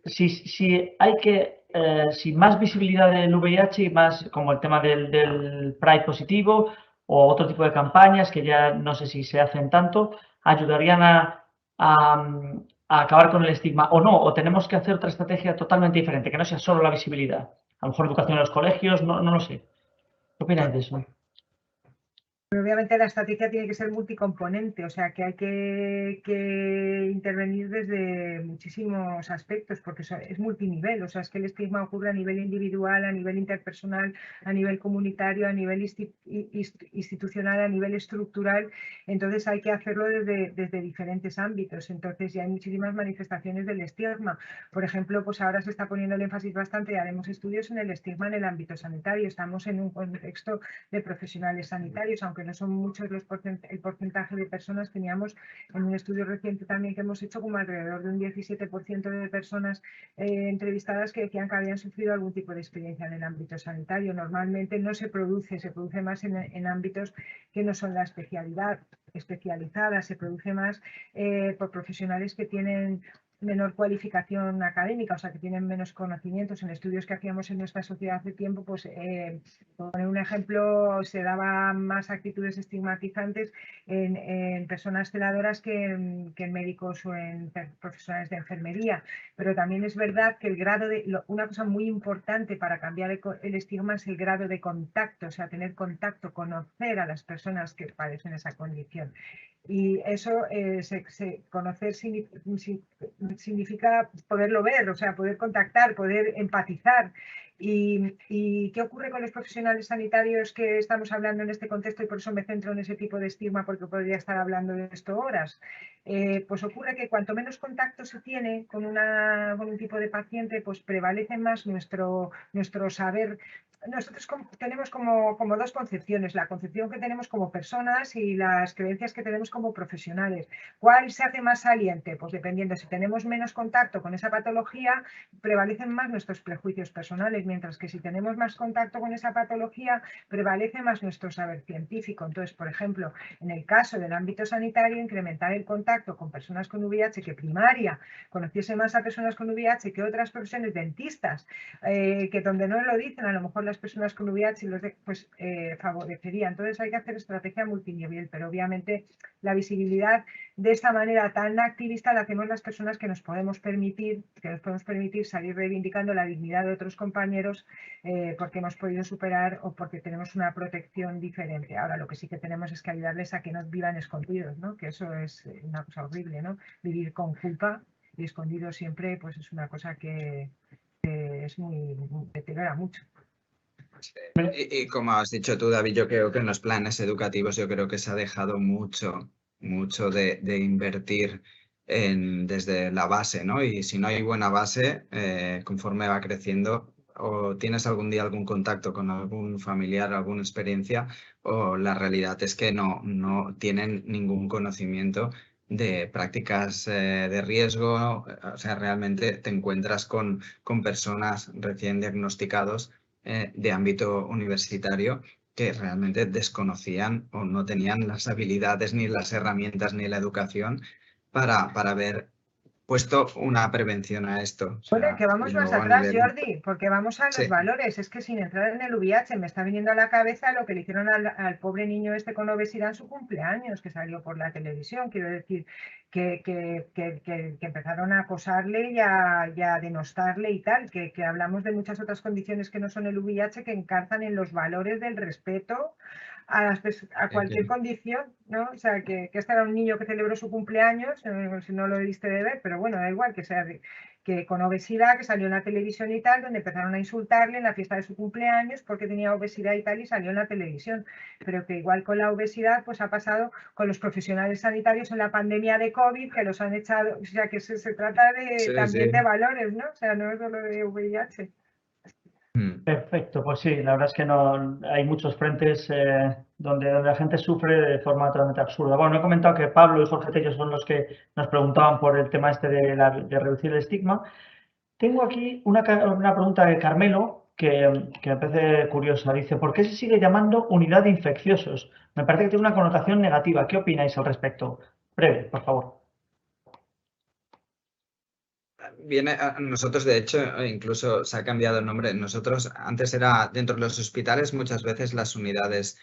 si hay que, si más visibilidad del VIH y más como el tema del Pride positivo o otro tipo de campañas que ya no sé si se hacen tanto, ayudarían a acabar con el estigma o no, o tenemos que hacer otra estrategia totalmente diferente, que no sea solo la visibilidad. A lo mejor educación en los colegios, no lo sé. ¿Qué opináis de eso? Pero obviamente la estrategia tiene que ser multicomponente, o sea que hay que intervenir desde muchísimos aspectos, porque es multinivel, o sea, es que el estigma ocurre a nivel individual, a nivel interpersonal, a nivel comunitario, a nivel institucional, a nivel estructural, entonces hay que hacerlo desde diferentes ámbitos, entonces ya hay muchísimas manifestaciones del estigma. Por ejemplo, pues ahora se está poniendo el énfasis bastante, y haremos estudios en el estigma en el ámbito sanitario, estamos en un contexto de profesionales sanitarios, aunque no son muchos el porcentaje de personas. Teníamos en un estudio reciente también que hemos hecho como alrededor de un 17% de personas entrevistadas que decían que habían sufrido algún tipo de experiencia en el ámbito sanitario. Normalmente no se produce más en ámbitos que no son la especialidad especializada, se produce más por profesionales que tienen menor cualificación académica, o sea, que tienen menos conocimientos. En estudios que hacíamos en nuestra sociedad hace tiempo, pues, por poner un ejemplo, se daban más actitudes estigmatizantes en personas celadoras que en médicos o en profesionales de enfermería. Pero también es verdad que una cosa muy importante para cambiar el estigma es el grado de contacto, o sea, tener contacto, conocer a las personas que padecen esa condición. Y eso, conocer significa poderlo ver, o sea, poder contactar, poder empatizar. ¿Y qué ocurre con los profesionales sanitarios que estamos hablando en este contexto? Y por eso me centro en ese tipo de estigma, porque podría estar hablando de esto horas. Pues ocurre que cuanto menos contacto se tiene con un tipo de paciente, pues prevalece más nuestro saber. Nosotros tenemos como dos concepciones, la concepción que tenemos como personas y las creencias que tenemos como profesionales. ¿Cuál se hace más saliente? Pues dependiendo, si tenemos menos contacto con esa patología, prevalecen más nuestros prejuicios personales, mientras que si tenemos más contacto con esa patología, prevalece más nuestro saber científico. Entonces, por ejemplo, en el caso del ámbito sanitario, incrementar el contacto con personas con VIH, que primaria conociese más a personas con VIH que otras profesiones, dentistas, que donde no lo dicen, a lo mejor las personas con VIH pues favorecería. Entonces hay que hacer estrategia multinivel, pero obviamente la visibilidad de esta manera tan activista la hacemos las personas que nos podemos permitir salir reivindicando la dignidad de otros compañeros porque hemos podido superar o porque tenemos una protección diferente. Ahora lo que sí que tenemos es que ayudarles a que no vivan escondidos, ¿no? Que eso es una cosa horrible, ¿no? Vivir con culpa y escondido siempre, pues es una cosa que es muy deteriora mucho. Y como has dicho tú, David, yo creo que en los planes educativos yo creo que se ha dejado mucho de invertir desde la base, ¿no? Y si no hay buena base, conforme va creciendo, o tienes algún día algún contacto con algún familiar, alguna experiencia, o la realidad es que no tienen ningún conocimiento de prácticas de riesgo. O sea, realmente te encuentras con personas recién diagnosticados de ámbito universitario que realmente desconocían o no tenían las habilidades, ni las herramientas, ni la educación para haber puesto una prevención a esto. O sea, Bueno, que vamos más atrás, Jordi, porque vamos a los valores. Es que sin entrar en el VIH me está viniendo a la cabeza lo que le hicieron al pobre niño este con obesidad en su cumpleaños, que salió por la televisión. Quiero decir que empezaron a acosarle y a denostarle y tal, que hablamos de muchas otras condiciones que no son el VIH, que encarzan en los valores del respeto a cualquier condición, ¿no? O sea, que este era un niño que celebró su cumpleaños, si no lo diste de ver, pero bueno, da igual, que con obesidad, que salió en la televisión y tal, donde empezaron a insultarle en la fiesta de su cumpleaños porque tenía obesidad y tal, y salió en la televisión. Pero que igual con la obesidad, pues ha pasado con los profesionales sanitarios en la pandemia de COVID, que los han echado, o sea, que se trata también de valores, ¿no? O sea, no es solo de VIH. Perfecto, pues sí, la verdad es que no hay muchos frentes donde la gente sufre de forma totalmente absurda. Bueno, he comentado que Pablo y Jorge Tello son los que nos preguntaban por el tema este de reducir el estigma. Tengo aquí una pregunta de Carmelo que me parece curiosa. Dice, ¿por qué se sigue llamando unidad de infecciosos? Me parece que tiene una connotación negativa. ¿Qué opináis al respecto? Breve, por favor. Nosotros, de hecho, incluso se ha cambiado el nombre. Nosotros, antes era dentro de los hospitales, muchas veces las unidades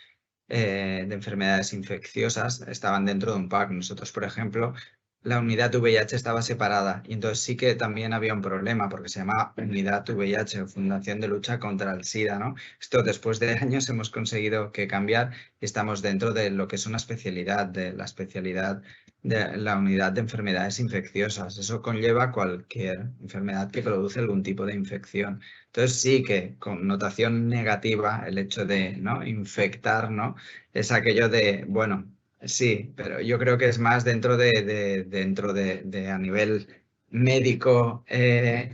de enfermedades infecciosas estaban dentro de un PAC. Nosotros, por ejemplo, la unidad VIH estaba separada y entonces sí que también había un problema porque se llama Unidad VIH o Fundación de Lucha contra el SIDA, ¿no? Esto después de años hemos conseguido que cambiar y estamos dentro de lo que es una especialidad, de la especialidad de la unidad de enfermedades infecciosas. Eso conlleva cualquier enfermedad que produce algún tipo de infección. Entonces sí que connotación negativa el hecho de, ¿no?, infectar, ¿no? Es aquello de, bueno, sí, pero yo creo que es más dentro de a nivel médico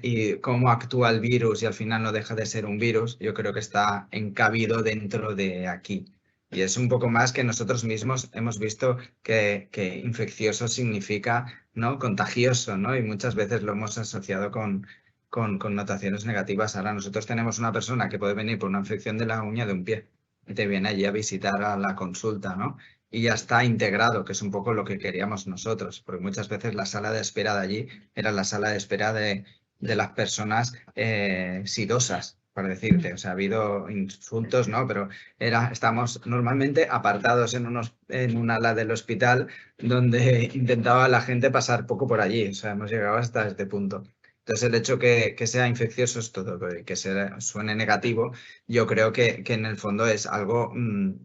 y cómo actúa el virus y al final no deja de ser un virus. Yo creo que está encabido dentro de aquí. Y es un poco más que nosotros mismos hemos visto que infeccioso significa, ¿no?, contagioso, ¿no? Y muchas veces lo hemos asociado con connotaciones negativas. Ahora nosotros tenemos una persona que puede venir por una infección de la uña de un pie y te viene allí a visitar a la consulta, ¿no? Y ya está integrado, que es un poco lo que queríamos nosotros, porque muchas veces la sala de espera de allí era la sala de espera de las personas sidosas, para decirte. O sea, ha habido insultos, ¿no? Pero estamos normalmente apartados en un ala del hospital donde intentaba la gente pasar poco por allí. O sea, hemos llegado hasta este punto. Entonces, el hecho que sea infeccioso es todo, que suene negativo, yo creo que en el fondo es algo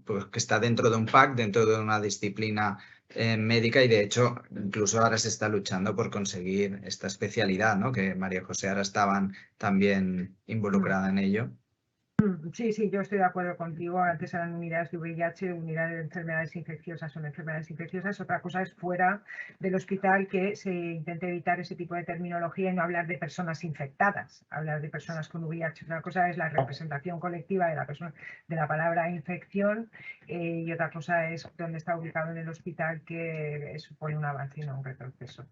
pues, que está dentro de un pack, dentro de una disciplina médica y de hecho incluso ahora se está luchando por conseguir esta especialidad, ¿no? Que María José ahora estaban también involucrada en ello. Sí, sí, yo estoy de acuerdo contigo. Antes eran unidades de VIH, unidades de enfermedades infecciosas, son enfermedades infecciosas. Otra cosa es fuera del hospital que se intente evitar ese tipo de terminología y no hablar de personas infectadas, hablar de personas con VIH. Otra cosa es la representación colectiva de la persona, de la palabra infección, y otra cosa es dónde está ubicado en el hospital, que supone un avance y no un retroceso.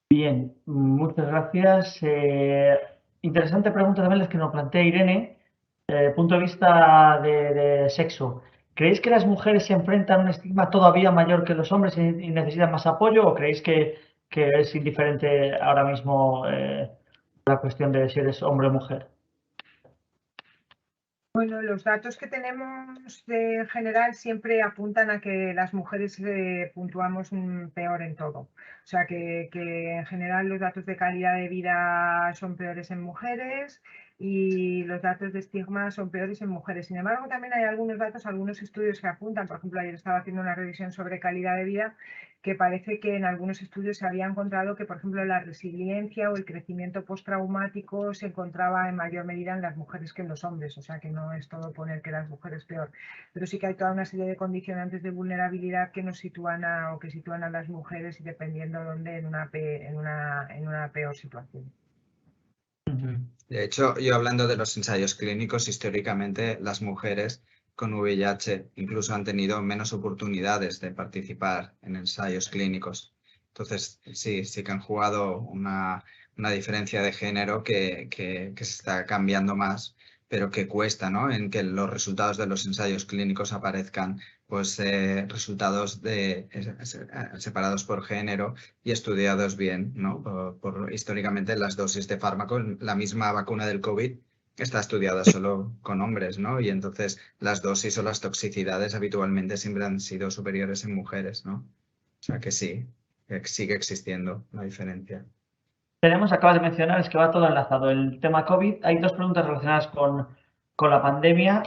Bien, muchas gracias. Interesante pregunta también la que nos plantea Irene. Punto de vista de sexo, ¿creéis que las mujeres se enfrentan a un estigma todavía mayor que los hombres y necesitan más apoyo o creéis que es indiferente ahora mismo la cuestión de si eres hombre o mujer? Bueno, los datos que tenemos en general siempre apuntan a que las mujeres puntuamos peor en todo. O sea, que en general los datos de calidad de vida son peores en mujeres y los datos de estigma son peores en mujeres. Sin embargo, también hay algunos datos, algunos estudios que apuntan. Por ejemplo, ayer estaba haciendo una revisión sobre calidad de vida que parece que en algunos estudios se había encontrado que, por ejemplo, la resiliencia o el crecimiento postraumático se encontraba en mayor medida en las mujeres que en los hombres. O sea, que no es todo poner que las mujeres peor. Pero sí que hay toda una serie de condicionantes de vulnerabilidad que nos sitúan que sitúan a las mujeres y dependiendo dónde en una peor situación. De hecho, yo hablando de los ensayos clínicos, históricamente las mujeres con VIH incluso han tenido menos oportunidades de participar en ensayos clínicos. Entonces, sí que han jugado una diferencia de género que se está cambiando más, pero que cuesta, ¿no?, en que los resultados de los ensayos clínicos aparezcan pues resultados separados por género y estudiados bien, ¿no? Históricamente las dosis de fármacos, la misma vacuna del COVID está estudiada solo con hombres, ¿no? Y entonces las dosis o las toxicidades habitualmente siempre han sido superiores en mujeres, ¿no? O sea que sí, que sigue existiendo la diferencia. Acabas de mencionar, es que va todo enlazado. El tema COVID, hay dos preguntas relacionadas con la pandemia.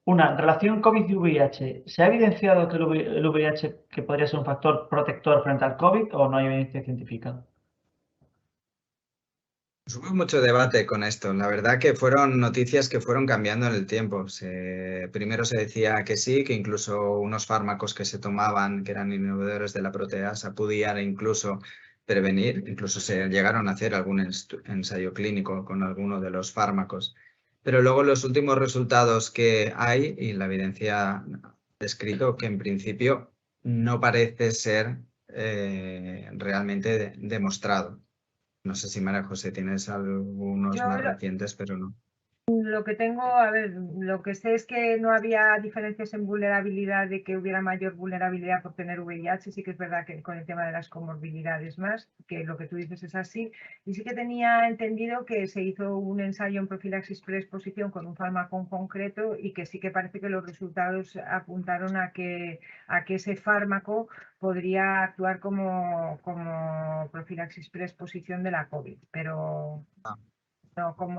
Una, en relación COVID y VIH, ¿se ha evidenciado que el VIH que podría ser un factor protector frente al COVID o no hay evidencia científica? Hubo mucho debate con esto. La verdad que fueron noticias que fueron cambiando en el tiempo. Primero se decía que sí, que incluso unos fármacos que se tomaban, que eran inhibidores de la proteasa, podían incluso prevenir. Incluso se llegaron a hacer algún ensayo clínico con alguno de los fármacos. Pero luego los últimos resultados que hay, y la evidencia ha descrito que en principio no parece ser realmente demostrado. No sé si María José tienes algunos más recientes, pero no. Lo que tengo, a ver, lo que sé es que no había diferencias en vulnerabilidad, de que hubiera mayor vulnerabilidad por tener VIH. Sí que es verdad que con el tema de las comorbilidades más, que lo que tú dices es así. Y sí que tenía entendido que se hizo un ensayo en profilaxis preexposición con un fármaco en concreto y que sí que parece que los resultados apuntaron a que ese fármaco podría actuar como profilaxis preexposición de la COVID, pero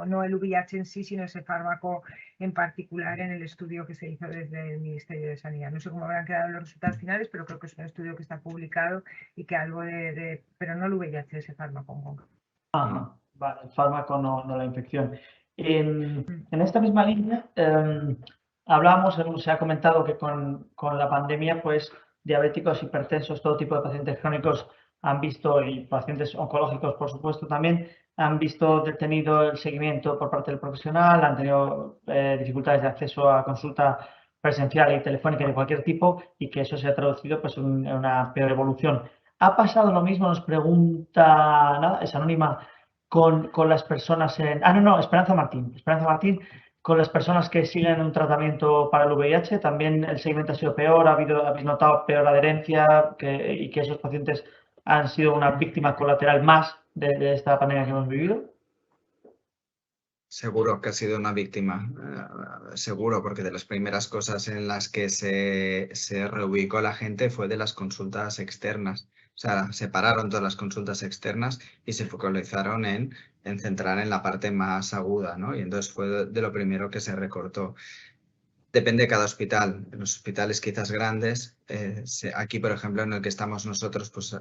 no el VIH en sí, sino ese fármaco en particular en el estudio que se hizo desde el Ministerio de Sanidad. No sé cómo habrán quedado los resultados finales, pero creo que es un estudio que está publicado y que algo pero no el VIH, ese fármaco. Ajá, vale, el fármaco, no la infección. En esta misma línea, hablábamos, se ha comentado que con la pandemia, pues diabéticos, hipertensos, todo tipo de pacientes crónicos han visto, y pacientes oncológicos, por supuesto, también han visto detenido el seguimiento por parte del profesional, han tenido dificultades de acceso a consulta presencial y telefónica de cualquier tipo, y que eso se ha traducido pues, en una peor evolución. ¿Ha pasado lo mismo? Nos pregunta, nada, es anónima, con las personas en... Esperanza Martín, con las personas que siguen un tratamiento para el VIH, también el seguimiento ha sido peor, habéis notado peor adherencia y que esos pacientes han sido una víctima colateral más de esta pandemia que hemos vivido. Seguro que ha sido una víctima, seguro, porque de las primeras cosas en las que se reubicó la gente fue de las consultas externas. O sea, separaron todas las consultas externas y se focalizaron en centrar en la parte más aguda, ¿no? Y entonces fue de lo primero que se recortó. Depende de cada hospital. En los hospitales quizás grandes, aquí por ejemplo en el que estamos nosotros, pues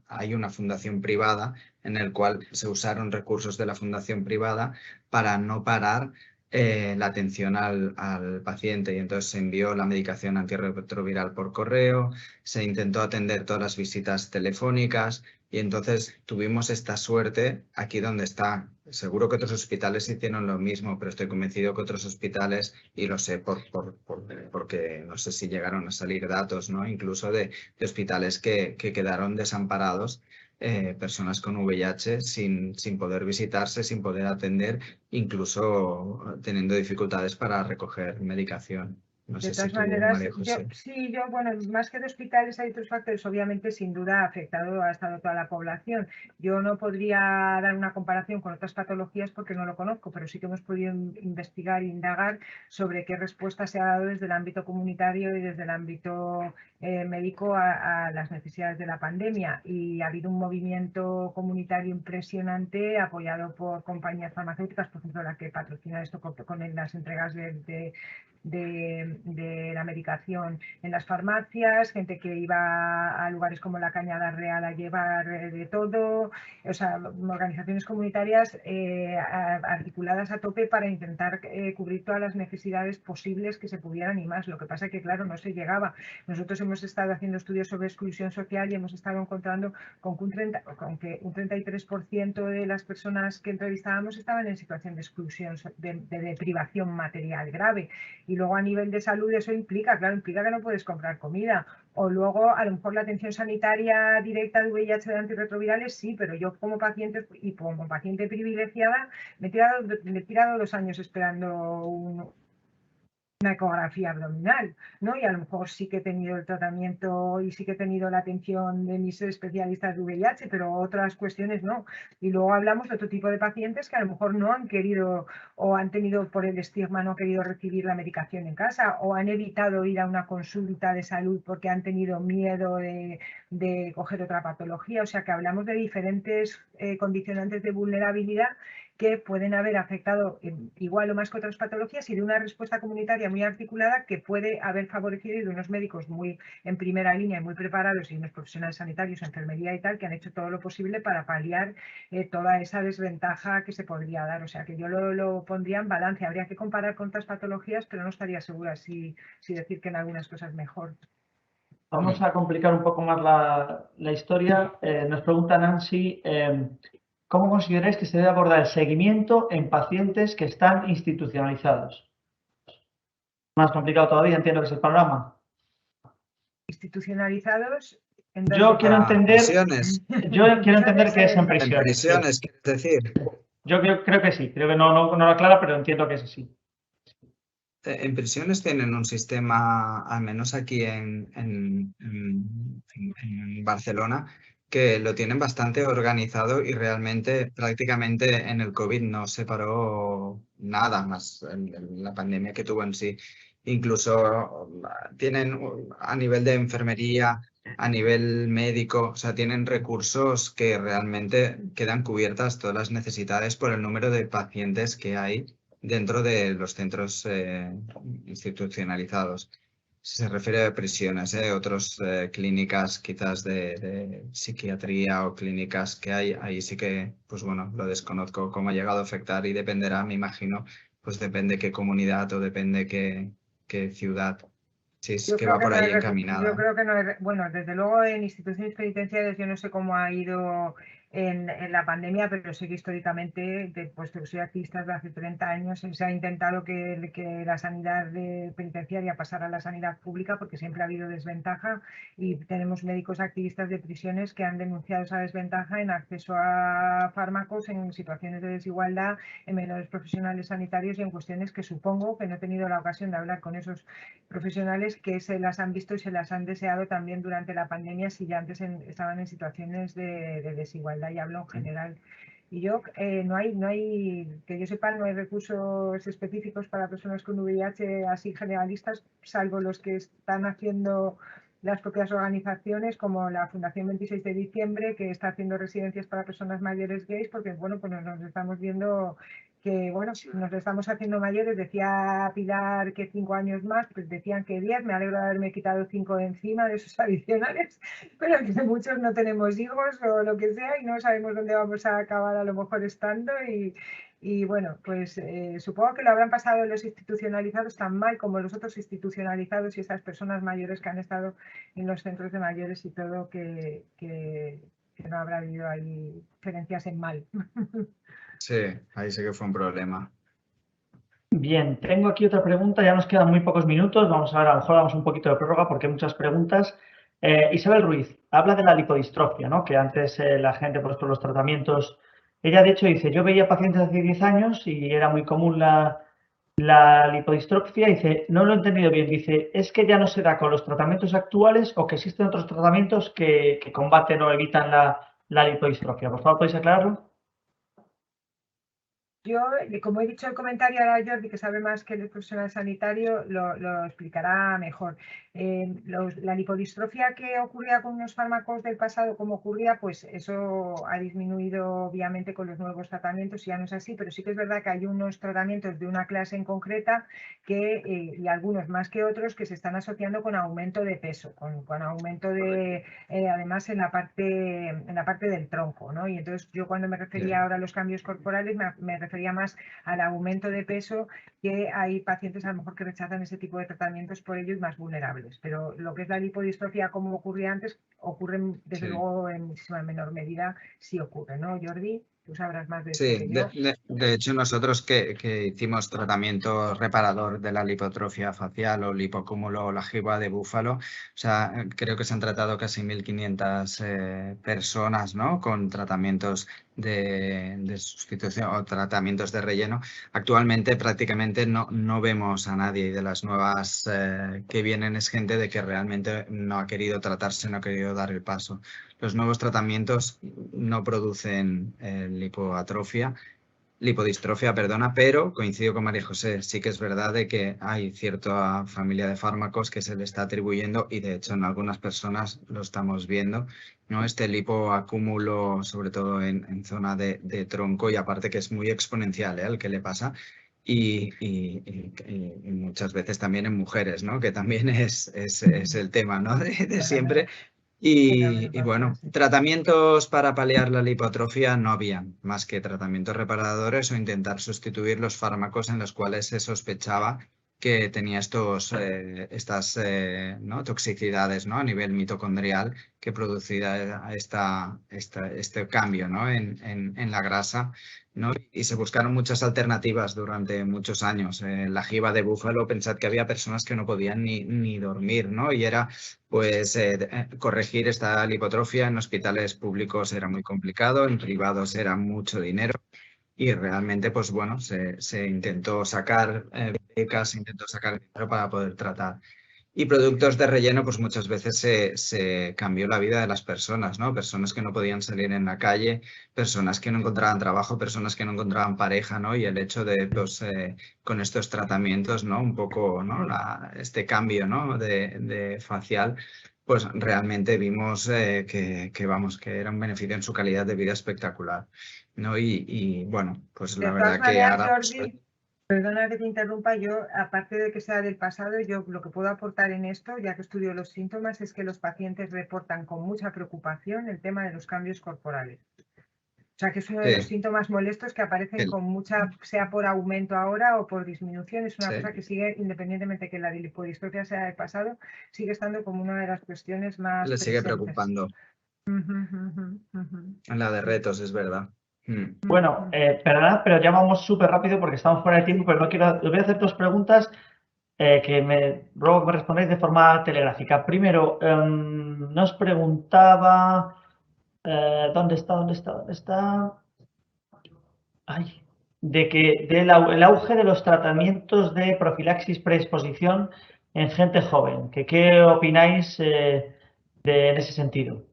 hay una fundación privada en el cual se usaron recursos de la fundación privada para no parar la atención al paciente, y entonces se envió la medicación antirretroviral por correo, se intentó atender todas las visitas telefónicas y entonces tuvimos esta suerte aquí donde está. Seguro que otros hospitales hicieron lo mismo, pero estoy convencido que otros hospitales, y lo sé porque no sé si llegaron a salir datos, ¿no? Incluso de hospitales que quedaron desamparados, personas con VIH sin poder visitarse, sin poder atender, incluso teniendo dificultades para recoger medicación. No sé De todas si tú, maneras, María José. bueno, más que de hospitales hay otros factores, obviamente sin duda ha estado toda la población. Yo no podría dar una comparación con otras patologías porque no lo conozco, pero sí que hemos podido investigar e indagar sobre qué respuesta se ha dado desde el ámbito comunitario y desde el ámbito médico a las necesidades de la pandemia. Y ha habido un movimiento comunitario impresionante apoyado por compañías farmacéuticas, por ejemplo, la que patrocina esto con las entregas de la medicación en las farmacias, gente que iba a lugares como la Cañada Real a llevar de todo, o sea, organizaciones comunitarias articuladas a tope para intentar cubrir todas las necesidades posibles que se pudieran y más. Lo que pasa es que, claro, no se llegaba. Nosotros hemos estado haciendo estudios sobre exclusión social y hemos estado encontrando con que un 33% de las personas que entrevistábamos estaban en situación de exclusión, de privación material grave. Y luego a nivel de salud eso implica que no puedes comprar comida. O luego a lo mejor la atención sanitaria directa de VIH de antirretrovirales sí, pero yo como paciente y como paciente privilegiada me he tirado 2 años esperando una ecografía abdominal, ¿no? Y a lo mejor sí que he tenido el tratamiento y sí que he tenido la atención de mis especialistas de VIH, pero otras cuestiones no. Y luego hablamos de otro tipo de pacientes que a lo mejor no han querido o han tenido por el estigma, no han querido recibir la medicación en casa o han evitado ir a una consulta de salud porque han tenido miedo de coger otra patología. O sea que hablamos de diferentes condicionantes de vulnerabilidad que pueden haber afectado igual o más que otras patologías y de una respuesta comunitaria muy articulada que puede haber favorecido, y de unos médicos muy en primera línea y muy preparados y unos profesionales sanitarios, enfermería y tal, que han hecho todo lo posible para paliar toda esa desventaja que se podría dar. O sea que yo lo pondría en balance. Habría que comparar con otras patologías, pero no estaría segura si decir que en algunas cosas mejor. Vamos a complicar un poco más la historia. Nos pregunta Nancy, ¿cómo consideráis que se debe abordar el seguimiento en pacientes que están institucionalizados? Más complicado todavía, entiendo que es el panorama. Institucionalizados. Yo quiero entender prisiones. Yo quiero entender qué es en En prisiones. prisiones, quieres decir. Yo creo que sí, creo que no lo aclara, pero entiendo que es así. En prisiones tienen un sistema, al menos aquí en Barcelona, que lo tienen bastante organizado y realmente prácticamente en el COVID no se paró nada más la pandemia que tuvo en sí. Incluso tienen a nivel de enfermería, a nivel médico, o sea, tienen recursos que realmente quedan cubiertas todas las necesidades por el número de pacientes que hay dentro de los centros institucionalizados. Si se refiere a prisiones, otras clínicas quizás de psiquiatría o clínicas que hay, ahí sí que, pues bueno, lo desconozco cómo ha llegado a afectar y dependerá, me imagino, pues depende qué comunidad o depende qué ciudad. Sí, es Yo que creo va que por no ahí es, encaminada. yo creo que no es, bueno, desde luego en instituciones penitenciarias yo no sé cómo ha ido en la pandemia, pero sé que históricamente, puesto que soy activista desde hace 30 años, se ha intentado que la sanidad penitenciaria pasara a la sanidad pública porque siempre ha habido desventaja y tenemos médicos activistas de prisiones que han denunciado esa desventaja en acceso a fármacos, en situaciones de desigualdad, en menores profesionales sanitarios y en cuestiones que supongo que no he tenido la ocasión de hablar con esos profesionales que se las han visto y se las han deseado también durante la pandemia si ya antes estaban en situaciones de desigualdad, y hablo en general. Y yo, no hay, que yo sepa, no hay recursos específicos para personas con VIH así generalistas, salvo los que están haciendo las propias organizaciones, como la Fundación 26 de Diciembre, que está haciendo residencias para personas mayores gays, porque bueno, pues nos estamos viendo que bueno, nos estamos haciendo mayores. Decía Pilar que 5 años más, pues decían que 10, me alegro de haberme quitado 5 de encima de esos adicionales, pero que muchos no tenemos hijos o lo que sea y no sabemos dónde vamos a acabar a lo mejor estando y bueno, pues supongo que lo habrán pasado los institucionalizados tan mal como los otros institucionalizados y esas personas mayores que han estado en los centros de mayores y todo, que no habrá habido ahí diferencias en mal. Sí, ahí sí que fue un problema. Bien, tengo aquí otra pregunta, ya nos quedan muy pocos minutos, vamos a ver, a lo mejor damos un poquito de prórroga porque hay muchas preguntas. Isabel Ruiz, habla de la lipodistrofia, ¿no? Que antes la gente, por ejemplo, los tratamientos, ella de hecho dice, yo veía pacientes hace 10 años y era muy común la lipodistrofia, dice, no lo he entendido bien, dice, ¿es que ya no se da con los tratamientos actuales o que existen otros tratamientos que combaten o evitan la lipodistrofia? Por favor, ¿podéis aclararlo? Yo, como he dicho el comentario a Jordi, que sabe más que el profesional sanitario, lo explicará mejor. La lipodistrofia que ocurría con los fármacos del pasado, como ocurría, pues eso ha disminuido obviamente con los nuevos tratamientos, ya no es así, pero sí que es verdad que hay unos tratamientos de una clase en concreta que, y algunos más que otros, que se están asociando con aumento de peso, con aumento de, además en la parte del tronco, ¿no? Y entonces yo cuando me refería ahora a los cambios corporales, me refería más al aumento de peso, que hay pacientes a lo mejor que rechazan ese tipo de tratamientos por ello y más vulnerables. Pero lo que es la lipodistrofia como ocurría antes, ocurre desde luego en muchísima menor medida, sí ocurre, ¿no, Jordi? Tú sabrás más de esto Sí, que yo. de hecho nosotros que hicimos tratamiento reparador de la lipotrofia facial o lipocúmulo o la jiba de búfalo, o sea, creo que se han tratado casi 1.500 personas, ¿no? Con tratamientos de sustitución o tratamientos de relleno. Actualmente prácticamente no vemos a nadie, y de las nuevas que vienen es gente de que realmente no ha querido tratarse, no ha querido dar el paso. Los nuevos tratamientos no producen lipodistrofia, perdona, pero coincido con María José, sí que es verdad de que hay cierta familia de fármacos que se le está atribuyendo y de hecho en algunas personas lo estamos viendo, ¿no? Este lipoacúmulo, sobre todo en zona de tronco y aparte que es muy exponencial, al que le pasa. Y muchas veces también en mujeres, ¿no? Que también es el tema, ¿no? de siempre. Y bueno, tratamientos para paliar la lipoatrofia no habían, más que tratamientos reparadores o intentar sustituir los fármacos en los cuales se sospechaba que tenía estas ¿no? toxicidades, ¿no? A nivel mitocondrial que producía este cambio, ¿no? en la grasa, ¿no? Y se buscaron muchas alternativas durante muchos años. La jiba de búfalo, pensad que había personas que no podían ni dormir, ¿no? Y era pues corregir esta lipotrofia en hospitales públicos era muy complicado, en privados era mucho dinero. y realmente, pues bueno, se intentó sacar becas, se intentó sacar dinero para poder tratar. Y productos de relleno, pues muchas veces se cambió la vida de las personas, ¿no? Personas que no podían salir en la calle, personas que no encontraban trabajo, personas que no encontraban pareja, ¿no? Y el hecho de, pues, con estos tratamientos, ¿no? Un poco, ¿no? Este cambio, ¿no? De facial, pues realmente vimos vamos, que era un beneficio en su calidad de vida espectacular, ¿no? Y bueno, pues la De todas verdad que maneras, ahora... pues, Jordi, perdona que te interrumpa, yo, aparte de que sea del pasado, yo lo que puedo aportar en esto, ya que estudio los síntomas, es que los pacientes reportan con mucha preocupación el tema de los cambios corporales. O sea, que es uno de los sí, síntomas molestos que aparecen con mucha, sea por aumento ahora o por disminución, es una sí. cosa que sigue, independientemente que la lipodistrofia sea del pasado, sigue estando como una de las cuestiones más Le sigue presentes. preocupando. En la de retos, es verdad. Bueno, perdonad, pero ya vamos súper rápido porque estamos fuera de tiempo, pero no quiero... Os voy a hacer dos preguntas que me ruego que me respondáis de forma telegráfica. Primero, nos preguntaba... ¿dónde está? Ay, del el auge de los tratamientos de profilaxis preexposición en gente joven. ¿Qué opináis en ese sentido?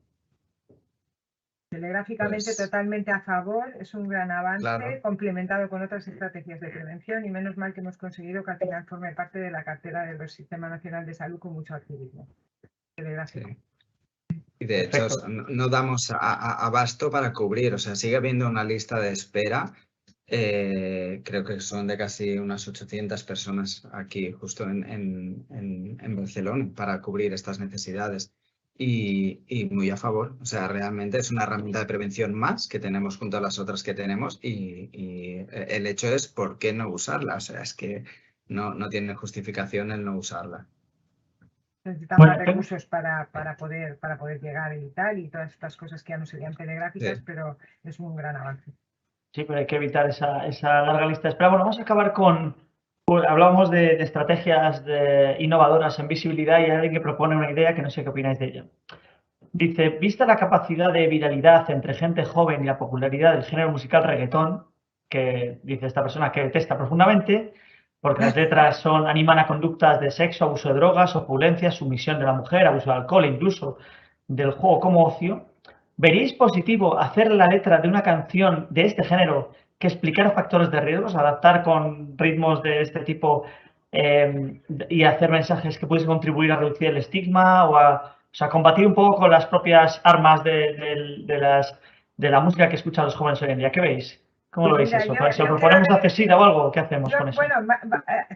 Telegráficamente Pues, totalmente a favor, es un gran avance, claro. complementado con otras estrategias de prevención y menos mal que hemos conseguido que al final forme parte de la cartera del Sistema Nacional de Salud con mucho activismo. Telegráfico. Sí. Y de hecho, Perfecto. no damos abasto para cubrir, o sea, sigue habiendo una lista de espera. Creo que son de casi unas 800 personas aquí, justo en Barcelona, para cubrir estas necesidades. Y muy a favor, o sea, realmente es una herramienta de prevención más que tenemos junto a las otras que tenemos y el hecho es por qué no usarla, o sea, es que no tiene justificación el no usarla. Necesitan Bueno, más recursos para poder llegar y tal, y todas estas cosas que ya no serían telegráficas, Sí. pero es un gran avance. sí, pero hay que evitar esa larga lista de espera. Bueno, vamos a acabar hablábamos de estrategias innovadoras en visibilidad y hay alguien que propone una idea que no sé qué opináis de ella. Dice, vista la capacidad de viralidad entre gente joven y la popularidad del género musical reggaetón, que dice esta persona que detesta profundamente, porque las letras animan a conductas de sexo, abuso de drogas, opulencia, sumisión de la mujer, abuso de alcohol e incluso del juego como ocio, ¿veríais positivo hacer la letra de una canción de este género que explicara factores de riesgos, adaptar con ritmos de este tipo y hacer mensajes que pudiesen contribuir a reducir el estigma o sea, combatir un poco con las propias armas de la música que escuchan los jóvenes hoy en día? ¿Qué veis? ¿Cómo lo Pues veis mira, eso? yo ¿Si lo quiero proponemos a CESIDA o algo? ¿Qué hacemos con eso? bueno,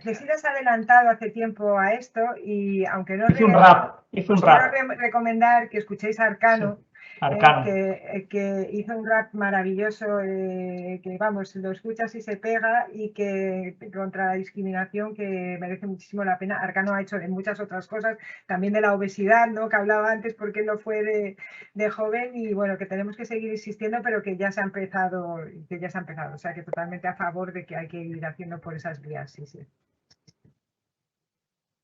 Cecilia se ha adelantado hace tiempo a esto y aunque no Hice un rap. os quiero recomendar que escuchéis a Arcano, Sí, Arcano. que hizo un rap maravilloso, que vamos, lo escuchas y se pega y que contra la discriminación que merece muchísimo la pena. Arcano ha hecho de muchas otras cosas, también de la obesidad, ¿no? Que hablaba antes porque él lo fue de joven y bueno, que tenemos que seguir insistiendo, pero que ya se ha empezado, o sea que totalmente a favor de que hay que ir haciendo por esas vías, sí.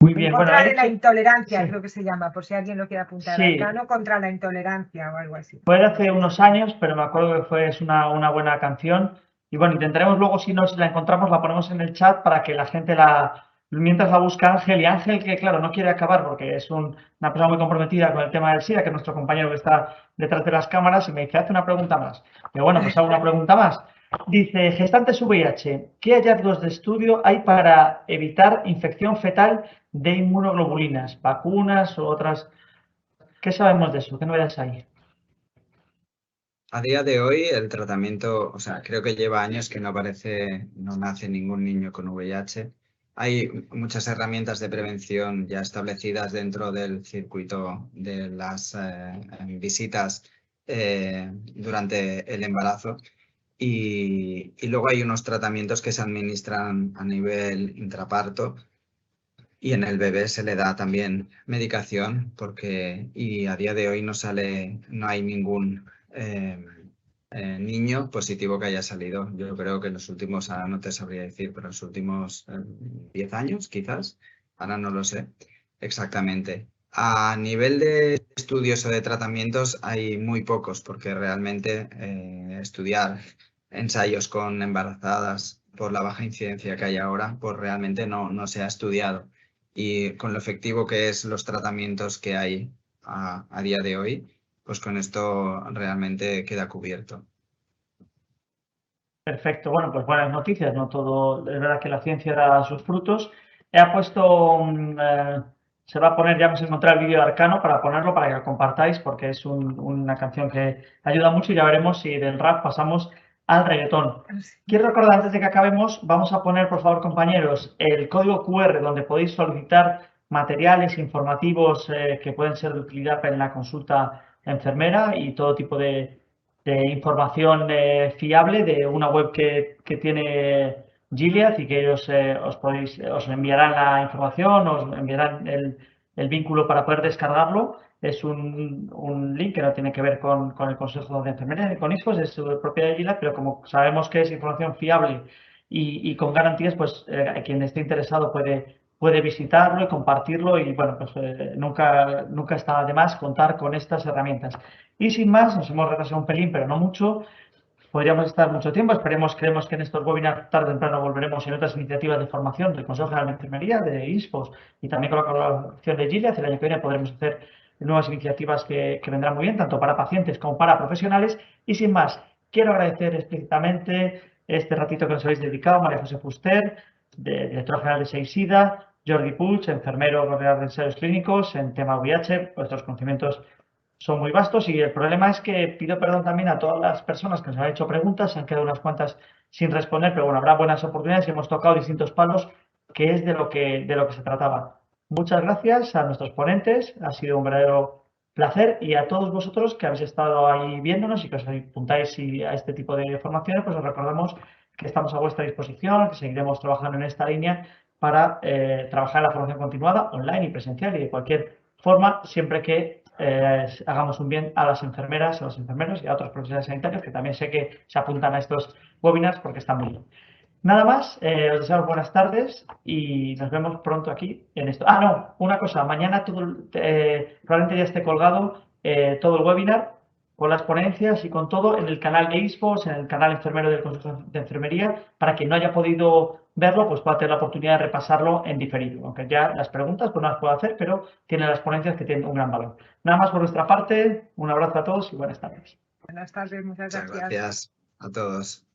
Muy bien, En bueno, contra de la intolerancia, sí. creo que se llama, por si alguien lo quiere apuntar. Sí. Arcano contra la intolerancia o algo así. Fue de hace unos años, pero me acuerdo que es una buena canción. Y bueno, intentaremos luego, si la encontramos, la ponemos en el chat para que la gente mientras la busca Ángel, y Ángel que claro, no quiere acabar porque es una persona muy comprometida con el tema del SIDA, que es nuestro compañero que está detrás de las cámaras, y me dice, hace una pregunta más. Y bueno, pues hago una pregunta más. Dice, gestantes VIH, ¿qué hallazgos de estudio hay para evitar infección fetal de inmunoglobulinas, vacunas u otras? ¿Qué sabemos de eso? ¿Qué novedades hay? A día de hoy el tratamiento, o sea, creo que lleva años que no nace ningún niño con VIH. Hay muchas herramientas de prevención ya establecidas dentro del circuito de las visitas durante el embarazo y luego hay unos tratamientos que se administran a nivel intraparto y en el bebé se le da también medicación y a día de hoy no hay ningún niño positivo que haya salido. Yo creo que en los últimos, ahora no te sabría decir, pero en los últimos 10 años quizás, ahora no lo sé exactamente. A nivel de estudios o de tratamientos hay muy pocos porque realmente estudiar ensayos con embarazadas por la baja incidencia que hay ahora, pues realmente no se ha estudiado. Y con lo efectivo que es los tratamientos que hay a día de hoy, pues con esto realmente queda cubierto. Perfecto, bueno, pues buenas noticias, no todo, es verdad que la ciencia da sus frutos. Se va a poner, ya hemos encontrado el vídeo de Arcano para ponerlo, para que lo compartáis, porque es una canción que ayuda mucho y ya veremos si del rap pasamos al reggaetón. Quiero recordar, antes de que acabemos, vamos a poner, por favor, compañeros, el código QR donde podéis solicitar materiales informativos que pueden ser de utilidad en la consulta enfermera y todo tipo de información fiable de una web que tiene Gilead y que ellos os enviarán la información, os enviarán el vínculo para poder descargarlo. Es un link que no tiene que ver con el Consejo de Enfermería ni con ISFOS, es propiedad de Gilead, pero como sabemos que es información fiable y con garantías, pues quien esté interesado puede visitarlo y compartirlo y bueno, pues nunca está de más contar con estas herramientas. Y sin más, nos hemos retrasado un pelín, pero no mucho. Podríamos estar mucho tiempo. Creemos que en estos webinars tarde o temprano volveremos en otras iniciativas de formación del Consejo General de Enfermería, de ISFOS y también con la colaboración de Gilead. El año que viene podremos hacer nuevas iniciativas que vendrán muy bien, tanto para pacientes como para profesionales. Y sin más, quiero agradecer explícitamente este ratito que nos habéis dedicado, María José Fuster, directora general de SEISIDA, Jordi Puig, enfermero coordinador de ensayos clínicos en tema VIH. Vuestros conocimientos son muy vastos y el problema es que pido perdón también a todas las personas que nos han hecho preguntas, se han quedado unas cuantas sin responder, pero bueno, habrá buenas oportunidades y hemos tocado distintos palos, que es de lo que se trataba. Muchas gracias a nuestros ponentes, ha sido un verdadero placer y a todos vosotros que habéis estado ahí viéndonos y que os apuntáis a este tipo de formaciones, pues os recordamos que estamos a vuestra disposición, que seguiremos trabajando en esta línea para trabajar en la formación continuada, online y presencial y de cualquier forma, siempre que hagamos un bien a las enfermeras, a los enfermeros y a otros profesionales sanitarios que también sé que se apuntan a estos webinars porque están muy bien. Nada más, os deseo buenas tardes y nos vemos pronto aquí en esto. Ah, no, una cosa, mañana probablemente ya esté colgado todo el webinar con las ponencias y con todo en el canal de ISFOS, en el canal enfermero del Consejo de Enfermería, para quien no haya podido verlo, pues pueda tener la oportunidad de repasarlo en diferido. Aunque ya las preguntas pues no las puedo hacer, pero tiene las ponencias que tienen un gran valor. Nada más por nuestra parte, un abrazo a todos y buenas tardes. Buenas tardes, muchas Muchas gracias. gracias a todos.